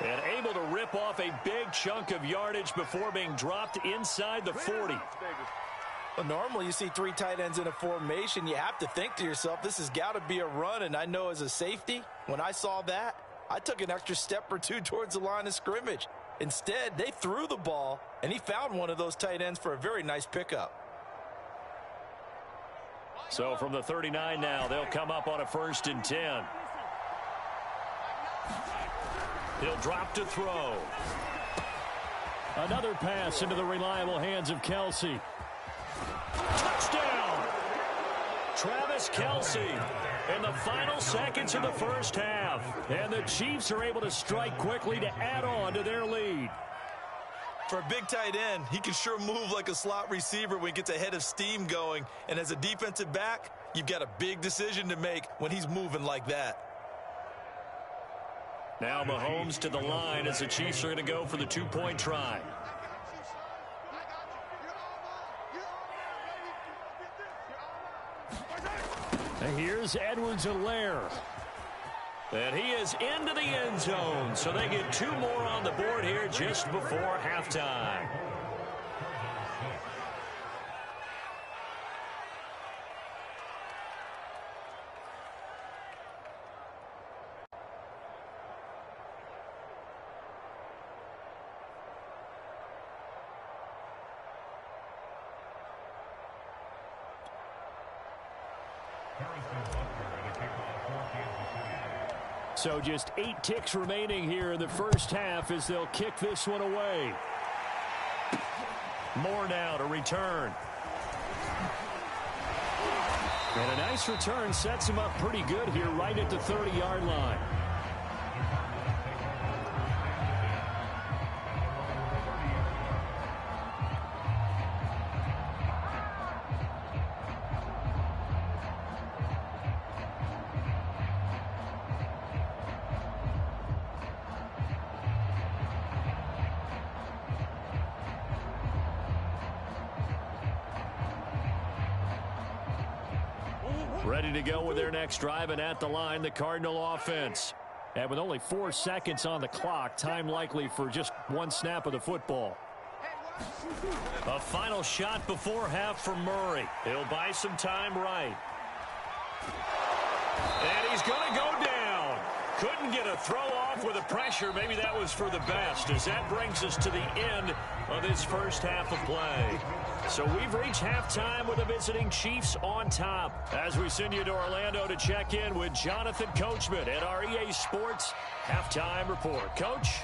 And able to rip off a big chunk of yardage before being dropped inside the 40. Well, normally you see 3 tight ends in a formation. You have to think to yourself, this has got to be a run. And I know as a safety, when I saw that, I took an extra step or 2 towards the line of scrimmage. Instead, they threw the ball, and he found one of those tight ends for a very nice pickup. So from the 39 now, they'll come up on a 1st and 10. He'll drop to throw. Another pass into the reliable hands of Kelsey. Touchdown! Travis Kelsey in the final seconds of the first half. And the Chiefs are able to strike quickly to add on to their lead. For a big tight end, he can sure move like a slot receiver when he gets a head of steam going. And as a defensive back, you've got a big decision to make when he's moving like that. Now Mahomes to the line as the Chiefs are going to go for the 2-point try. And here's Edwards-Helaire. And he is into the end zone, so they get 2 more on the board here just before halftime. So just 8 ticks remaining here in the first half as they'll kick this one away. More now to return. And a nice return sets him up pretty good here right at the 30-yard line. Ready to go with their next drive, and at the line, the Cardinal offense. And with only 4 seconds on the clock, time likely for just one snap of the football. A final shot before half for Murray. He'll buy some time right. And he's going to go down. Couldn't get a throw off with the pressure. Maybe that was for the best, as that brings us to the end of this first half of play. So we've reached halftime with the visiting Chiefs on top. As we send you to Orlando to check in with Jonathan Coachman at our EA Sports Halftime Report. Coach?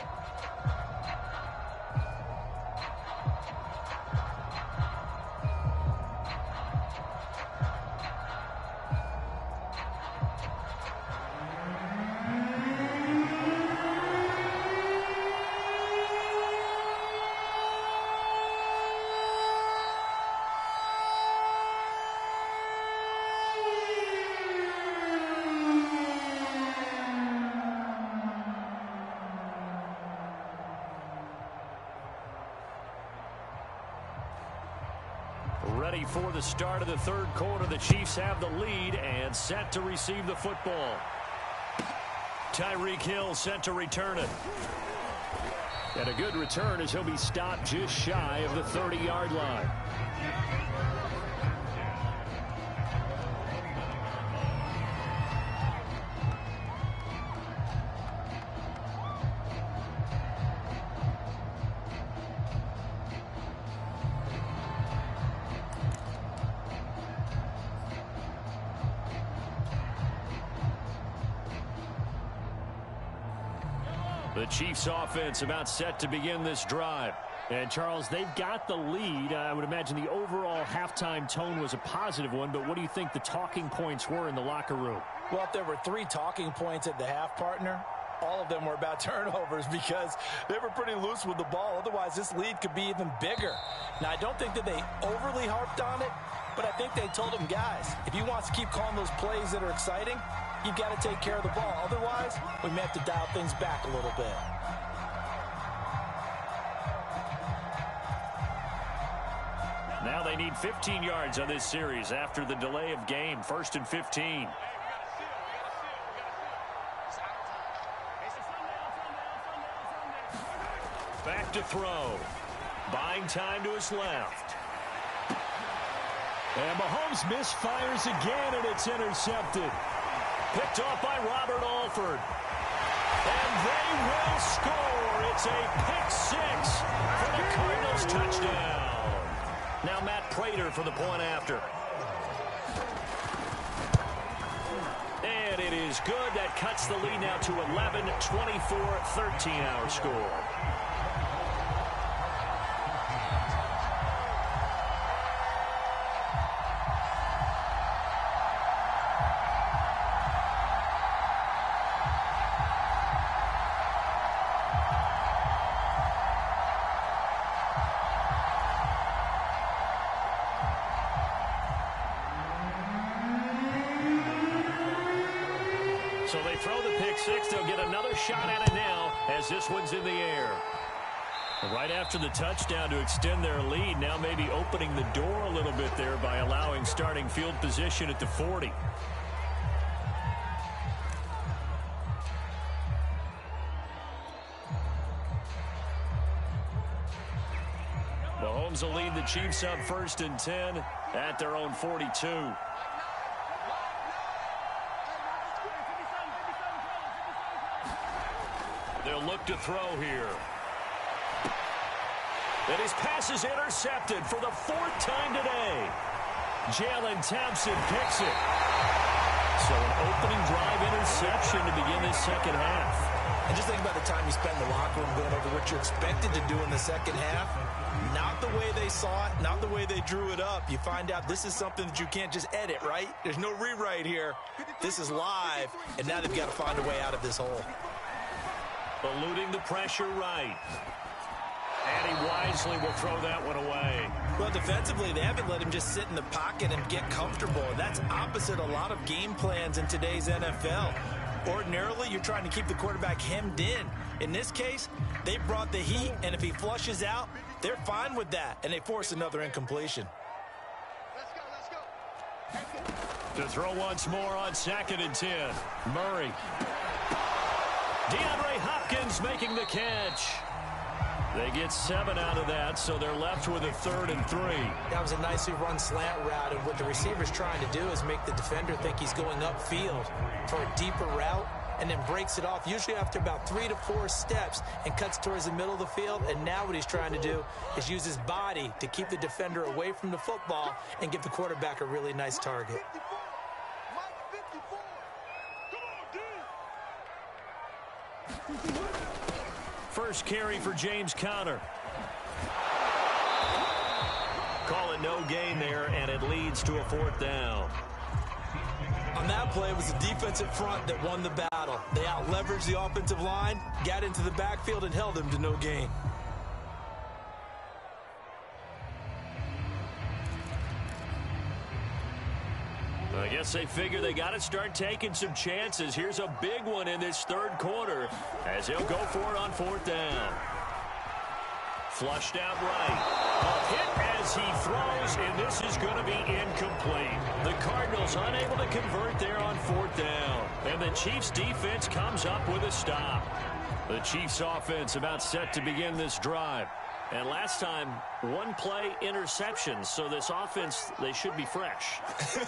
Ready for the start of the third quarter. The Chiefs have the lead and set to receive the football. Tyreek Hill set to return it. And a good return as he'll be stopped just shy of the 30-yard line. The Chiefs offense about set to begin this drive. And, Charles, they've got the lead. I would imagine the overall halftime tone was a positive one, but what do you think the talking points were in the locker room? Well, if there were 3 talking points at the half, partner, all of them were about turnovers because they were pretty loose with the ball. Otherwise, this lead could be even bigger. Now, I don't think that they overly harped on it, but I think they told them, guys, if you want to keep calling those plays that are exciting, you've got to take care of the ball. Otherwise, we may have to dial things back a little bit. Now they need 15 yards on this series after the delay of game. 1st and 15. Back to throw. Buying time to his left. And Mahomes misfires again, and it's intercepted. Picked off by Robert Alford. And they will score. It's a pick 6 for the Cardinals touchdown. Now Matt Prater for the point after. And it is good. That cuts the lead now to 11, 24, 13 our score. So they throw the pick 6. They'll get another shot at it now as this one's in the air. Right after the touchdown to extend their lead, now maybe opening the door a little bit there by allowing starting field position at the 40. Mahomes will lead the Chiefs up 1st and 10 at their own 42. They'll look to throw here. And his pass is intercepted for the 4th time today. Jalen Thompson picks it. So an opening drive interception to begin this second half. And just think about the time you spent in the locker room going over what you expected to do in the second half. Not the way they saw it, not the way they drew it up. You find out this is something that you can't just edit, right? There's no rewrite here. This is live, and now they've got to find a way out of this hole. Eluding the pressure right. And he wisely will throw that one away. Well, defensively, they haven't let him just sit in the pocket and get comfortable. That's opposite a lot of game plans in today's NFL. Ordinarily, you're trying to keep the quarterback hemmed in. In this case, they brought the heat, and if he flushes out, they're fine with that, and they force another incompletion. Let's go. To throw once more on 2nd and 10. Murray. DeAndre Hopkins making the catch. They get 7 out of that, so they're left with a 3rd and 3. That was a nicely run slant route, and what the receiver's trying to do is make the defender think he's going upfield for a deeper route, and then breaks it off, usually after about 3 to 4 steps, and cuts towards the middle of the field. And now what he's trying to do is use his body to keep the defender away from the football and give the quarterback a really nice target. First carry for James Conner. Call it no gain there, and it leads to a 4th down. On that play, it was the defensive front that won the battle. They out-leveraged the offensive line, got into the backfield, and held them to no gain. I guess they figure they got to start taking some chances. Here's a big one in this 3rd quarter as he'll go for it on 4th down. Flushed out right. A hit as he throws, and this is going to be incomplete. The Cardinals unable to convert there on 4th down. And the Chiefs defense comes up with a stop. The Chiefs offense about set to begin this drive. And last time, 1 play interception, so this offense, they should be fresh.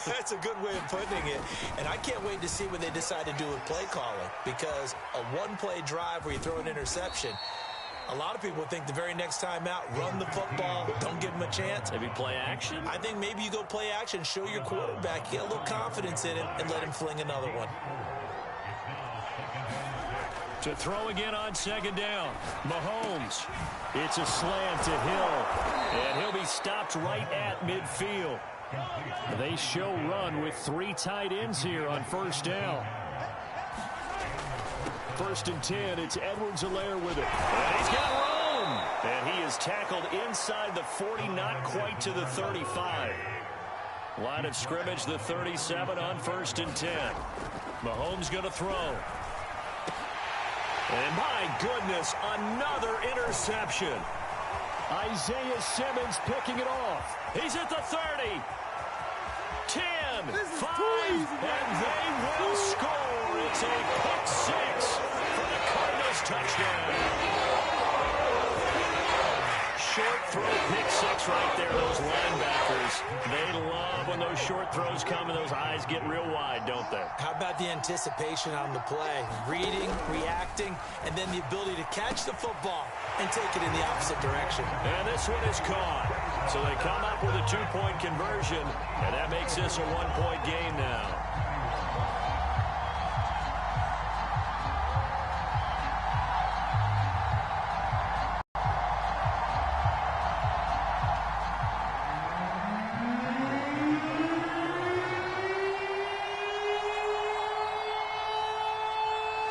That's a good way of putting it. And I can't wait to see what they decide to do with play calling, because a 1-play drive where you throw an interception, a lot of people think the very next time out, run the football, don't give them a chance. Maybe play action? I think maybe you go play action, show your quarterback, get a little confidence in him, and let him fling another one. To throw again on 2nd down. Mahomes. It's a slant to Hill. And he'll be stopped right at midfield. They show run with 3 tight ends here on 1st down. 1st and 10. It's Edwards-Helaire with it. And he's got room. And he is tackled inside the 40, not quite to the 35. Line of scrimmage, the 37 on 1st and 10. Mahomes going to throw. And my goodness, another interception. Isaiah Simmons picking it off. He's at the 30. 10, 5, and they will score. It's a pick 6 for the Cardinals touchdown. Short throw, pick 6 right there. Those linebackers, they love when those short throws come and those eyes get real wide, don't they? How about the anticipation on the play? Reading, reacting, and then the ability to catch the football and take it in the opposite direction. And this one is caught. So they come up with a 2-point conversion, and that makes this a 1-point game now.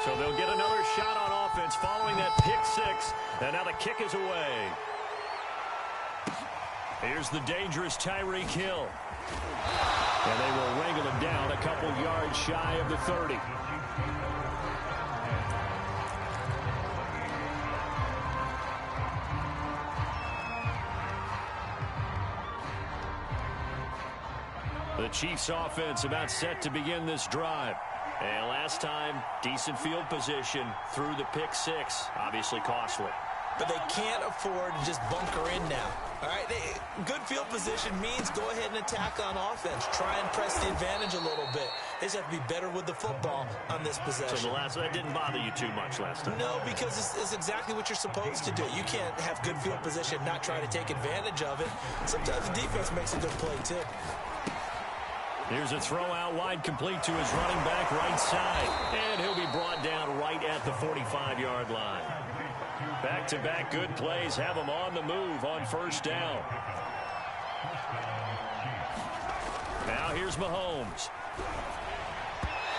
So they'll get another shot on offense following that pick 6. And now the kick is away. Here's the dangerous Tyreek Hill. And they will wrangle him down a couple yards shy of the 30. The Chiefs offense about set to begin this drive. And last time, decent field position through the pick 6. Obviously costly. But they can't afford to just bunker in now. All right, good field position means go ahead and attack on offense. Try and press the advantage a little bit. They just have to be better with the football on this possession. So that didn't bother you too much last time? No, because it's exactly what you're supposed to do. You can't have good field position and not try to take advantage of it. Sometimes the defense makes a good play, too. Here's a throw out wide, complete to his running back right side. And he'll be brought down right at the 45-yard line. Back-to-back good plays have him on the move on 1st down. Now here's Mahomes.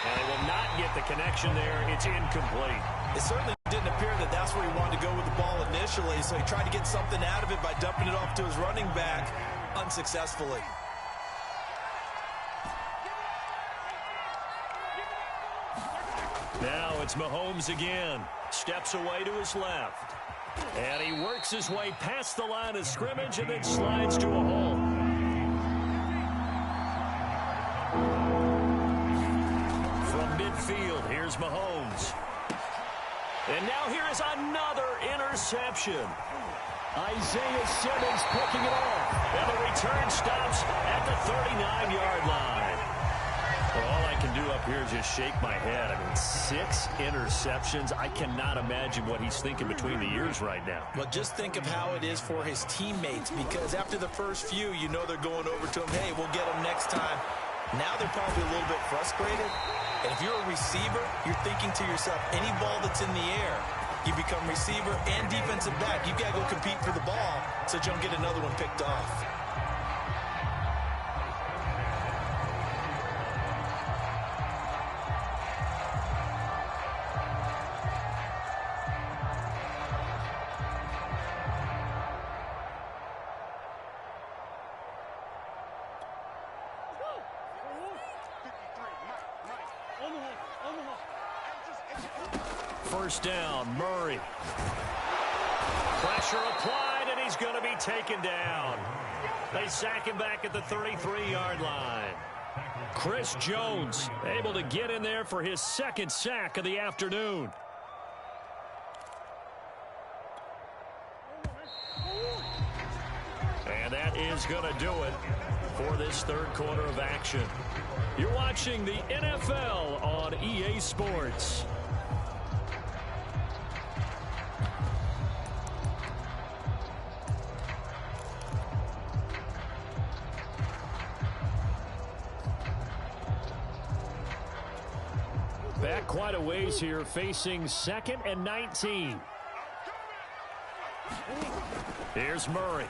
And they will not get the connection there. It's incomplete. It certainly didn't appear that that's where he wanted to go with the ball initially, so he tried to get something out of it by dumping it off to his running back unsuccessfully. Now it's Mahomes again. Steps away to his left. And he works his way past the line of scrimmage and then slides to a hole. From midfield, here's Mahomes. And now here is another interception. Isaiah Simmons picking it off. And the return stops at the 39-yard line. Well, all I can do up here is just shake my head. I mean, 6 interceptions. I cannot imagine what he's thinking between the ears right now. Well, just think of how it is for his teammates, because after the first few, you know they're going over to him, hey, we'll get him next time. Now they're probably a little bit frustrated. And if you're a receiver, you're thinking to yourself, any ball that's in the air, you become receiver and defensive back. You've got to go compete for the ball so that you don't get another one picked off. First down, Murray. Pressure applied, and he's going to be taken down. They sack him back at the 33-yard line. Chris Jones able to get in there for his second sack of the afternoon. And that is going to do it for this third quarter of action. You're watching the NFL on EA Sports. Back quite a ways here, facing 2nd and 19. Here's Murray.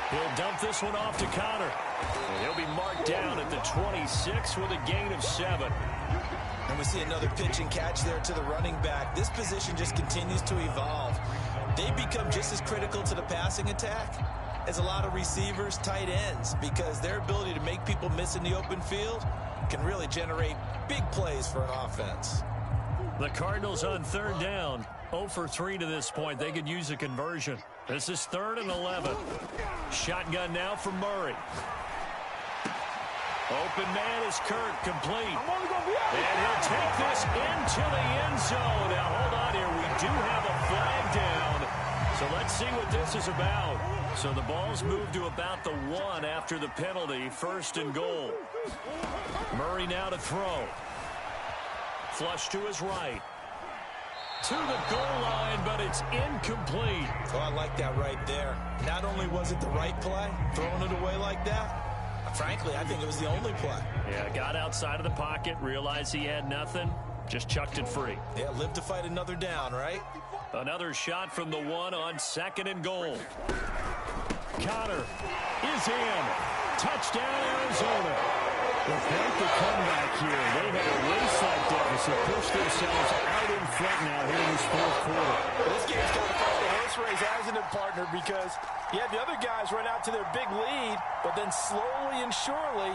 He'll dump this one off to Connor. And he'll be marked down at the 26 with a gain of 7. And we see another pitch and catch there to the running back. This position just continues to evolve. They become just as critical to the passing attack as a lot of receivers, tight ends, because their ability to make people miss in the open field can really generate big plays for an offense. The Cardinals on third down, 0 for 3 to this point. They could use a conversion. This is 3rd and 11. Shotgun now for Murray. Open man is Kirk, complete. And he'll take this into the end zone. Now, hold on here. We do have a flag down. So let's see what this is about. So the ball's moved to about the 1 after the penalty. 1st and goal. Murray now to throw. Flush to his right. To the goal line, but it's incomplete. Oh, I like that right there. Not only was it the right play, throwing it away like that, frankly, I think it was the only play. Yeah, got outside of the pocket, realized he had nothing, just chucked it free. Yeah, live to fight another down, right? Another shot from the 1 on 2nd and goal. Connor is in. Touchdown, Arizona. Well, quite the comeback here. They had a race-like deficit, pushed themselves out in front now here in this 4th quarter. This game's got to fight the horse race, hasn't it, partner? Because you had the other guys run out to their big lead, but then slowly and surely,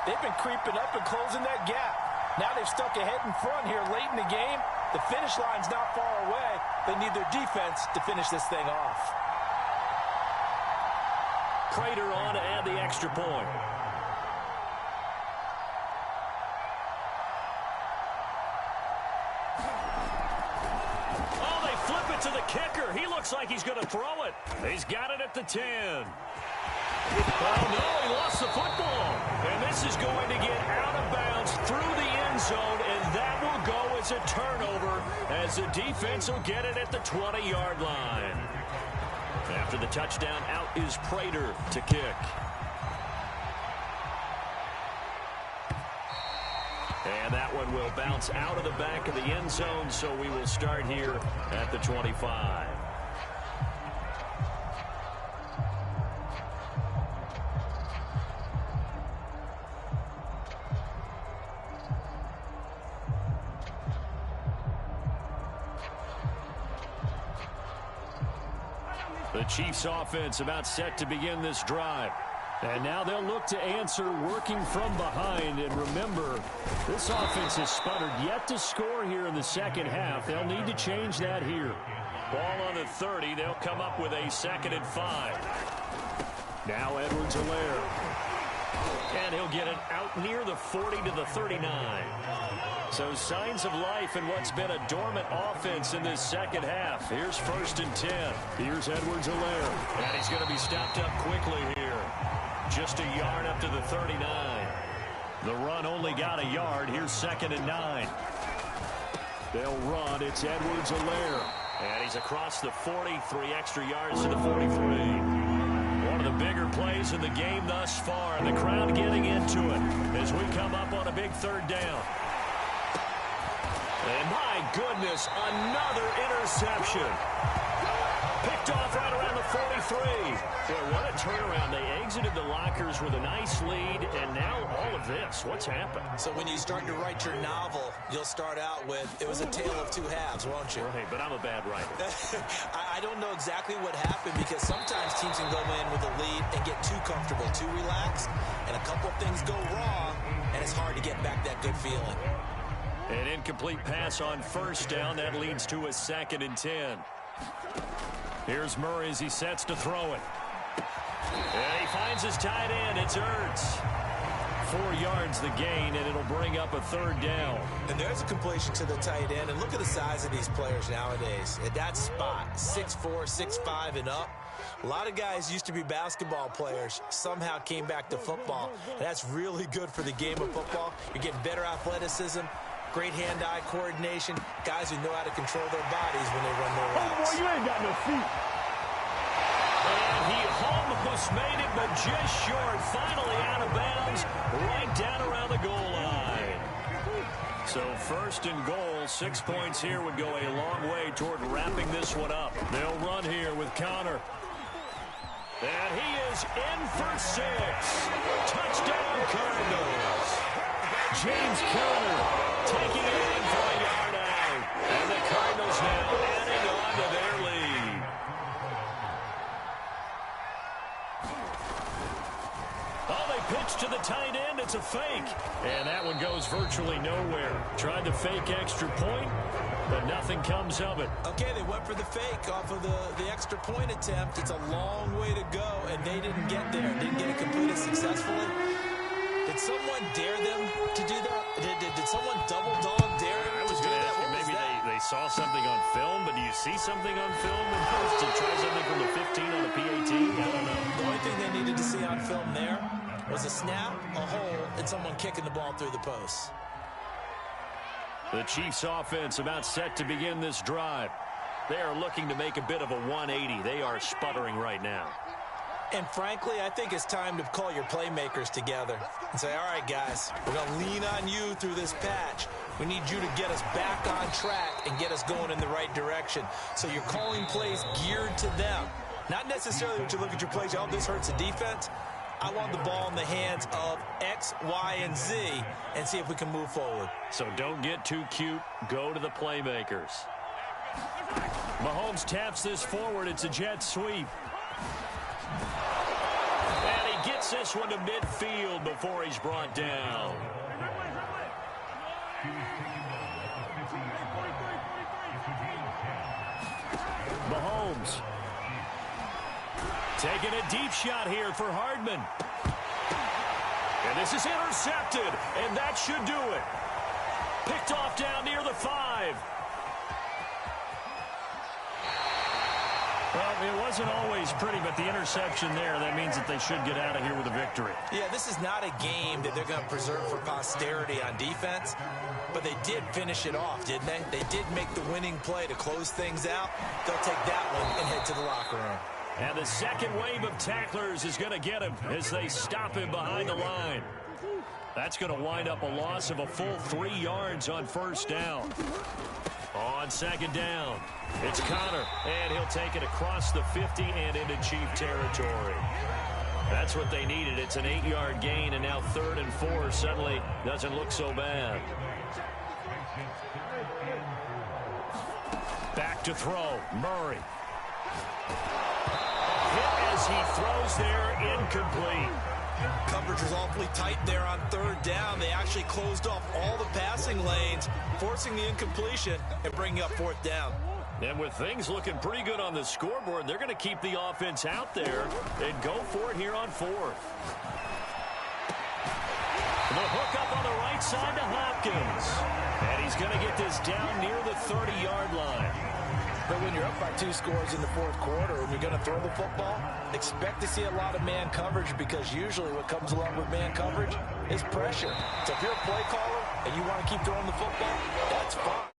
they've been creeping up and closing that gap. Now they've stuck ahead in front here late in the game. The finish line's not far away. They need their defense to finish this thing off. Prater on to add the extra point. Oh, they flip it to the kicker. He looks like he's going to throw it. He's got it at the 10. Oh, no, he lost the football. And this is going to get out of bounds through the end zone, and that will go as a turnover as the defense will get it at the 20-yard line. After the touchdown, out is Prater to kick. And that one will bounce out of the back of the end zone, so we will start here at the 25. The Chiefs offense about set to begin this drive. And now they'll look to answer working from behind. And remember, this offense has sputtered yet to score here in the second half. They'll need to change that here. Ball on the 30. They'll come up with a 2nd and 5. Now Edwards-Helaire. And he'll get it out near the 40 to the 39. So signs of life in what's been a dormant offense in this second half. Here's 1st and 10. Here's Edwards-Helaire. And he's going to be stopped up quickly here. Just a yard up to the 39. The run only got a yard. Here's 2nd and 9. They'll run. It's Edwards-Helaire. And he's across the 40, 3 extra yards to the 43. One of the bigger plays in the game thus far, and the crowd getting into it as we come up on a big 3rd down. And my goodness, another interception. Picked off right around the 43. Boy, what a turnaround. They exited the lockers with a nice lead, and now all of this. What's happened? So when you start to write your novel, you'll start out with, it was a tale of two halves, won't you? Right, but I'm a bad writer. I don't know exactly what happened, because sometimes teams can go in with a lead and get too comfortable, too relaxed, and a couple of things go wrong, and it's hard to get back that good feeling. An incomplete pass on 1st down. That leads to a 2nd and 10. Here's Murray as he sets to throw it. And he finds his tight end. It's Ertz. 4 yards the gain, and it'll bring up a 3rd down. And there's a completion to the tight end. And look at the size of these players nowadays. At that spot, 6'4", 6'5", and up. A lot of guys used to be basketball players, somehow came back to football. And that's really good for the game of football. You're getting better athleticism, great hand-eye coordination, guys who know how to control their bodies when they run their routes. Oh, boy, you ain't got no feet. And he almost made it, but just short. Finally out of bounds, right down around the goal line. So 1st and goal, 6 points here would go a long way toward wrapping this one up. They'll run here with Connor. And he is in for 6. Touchdown, Cardinals. James Conner taking it in for a yard out. And the Cardinals now adding on to their lead. Oh, they pitch to the tight end. It's a fake. And that one goes virtually nowhere. Tried to fake extra point, but nothing comes of it. Okay, they went for the fake off of the extra point attempt. It's a long way to go, and they didn't get there. Didn't get it completed successfully. Did someone dare them to do that? Did someone double dog dare them I was to do going to that? ask you, maybe they saw something on film, but do you see something on film to try something from the 15 on a PAT? I don't know. The only thing they needed to see on film there was a snap, a hole, and someone kicking the ball through the post. The Chiefs offense about set to begin this drive. They are looking to make a bit of a 180. They are sputtering right now. And frankly, I think it's time to call your playmakers together and say, all right, guys, we're going to lean on you through this patch. We need you to get us back on track and get us going in the right direction. So you're calling plays geared to them. Not necessarily when you look at your plays, oh, this hurts the defense. I want the ball in the hands of X, Y, and Z and see if we can move forward. So don't get too cute. Go to the playmakers. Mahomes taps this forward. It's a jet sweep. And he gets this one to midfield before he's brought down. Mahomes taking a deep shot here for Hardman. And this is intercepted, and that should do it. Picked off down near the 5. Well, it wasn't always pretty, but the interception there, that means that they should get out of here with a victory. Yeah, this is not a game that they're going to preserve for posterity on defense, but they did finish it off, didn't they? They did make the winning play to close things out. They'll take that one and head to the locker room. And the second wave of tacklers is going to get him as they stop him behind the line. That's going to wind up a loss of a full 3 yards on 1st down. On 2nd down, it's Connor, and he'll take it across the 50 and into Chief territory. That's what they needed. It's an 8-yard gain, and now 3rd and 4 suddenly doesn't look so bad. Back to throw, Murray. Hit as he throws there, incomplete. Coverage was awfully tight there on 3rd down. They actually closed off all the passing lanes, forcing the incompletion and bringing up 4th down. And with things looking pretty good on the scoreboard, they're going to keep the offense out there and go for it here on 4th. The hook up on the right side to Hopkins. And he's going to get this down near the 30-yard line. But when you're up by 2 scores in the fourth quarter and you're going to throw the football, expect to see a lot of man coverage, because usually what comes along with man coverage is pressure. So if you're a play caller and you want to keep throwing the football, that's fine.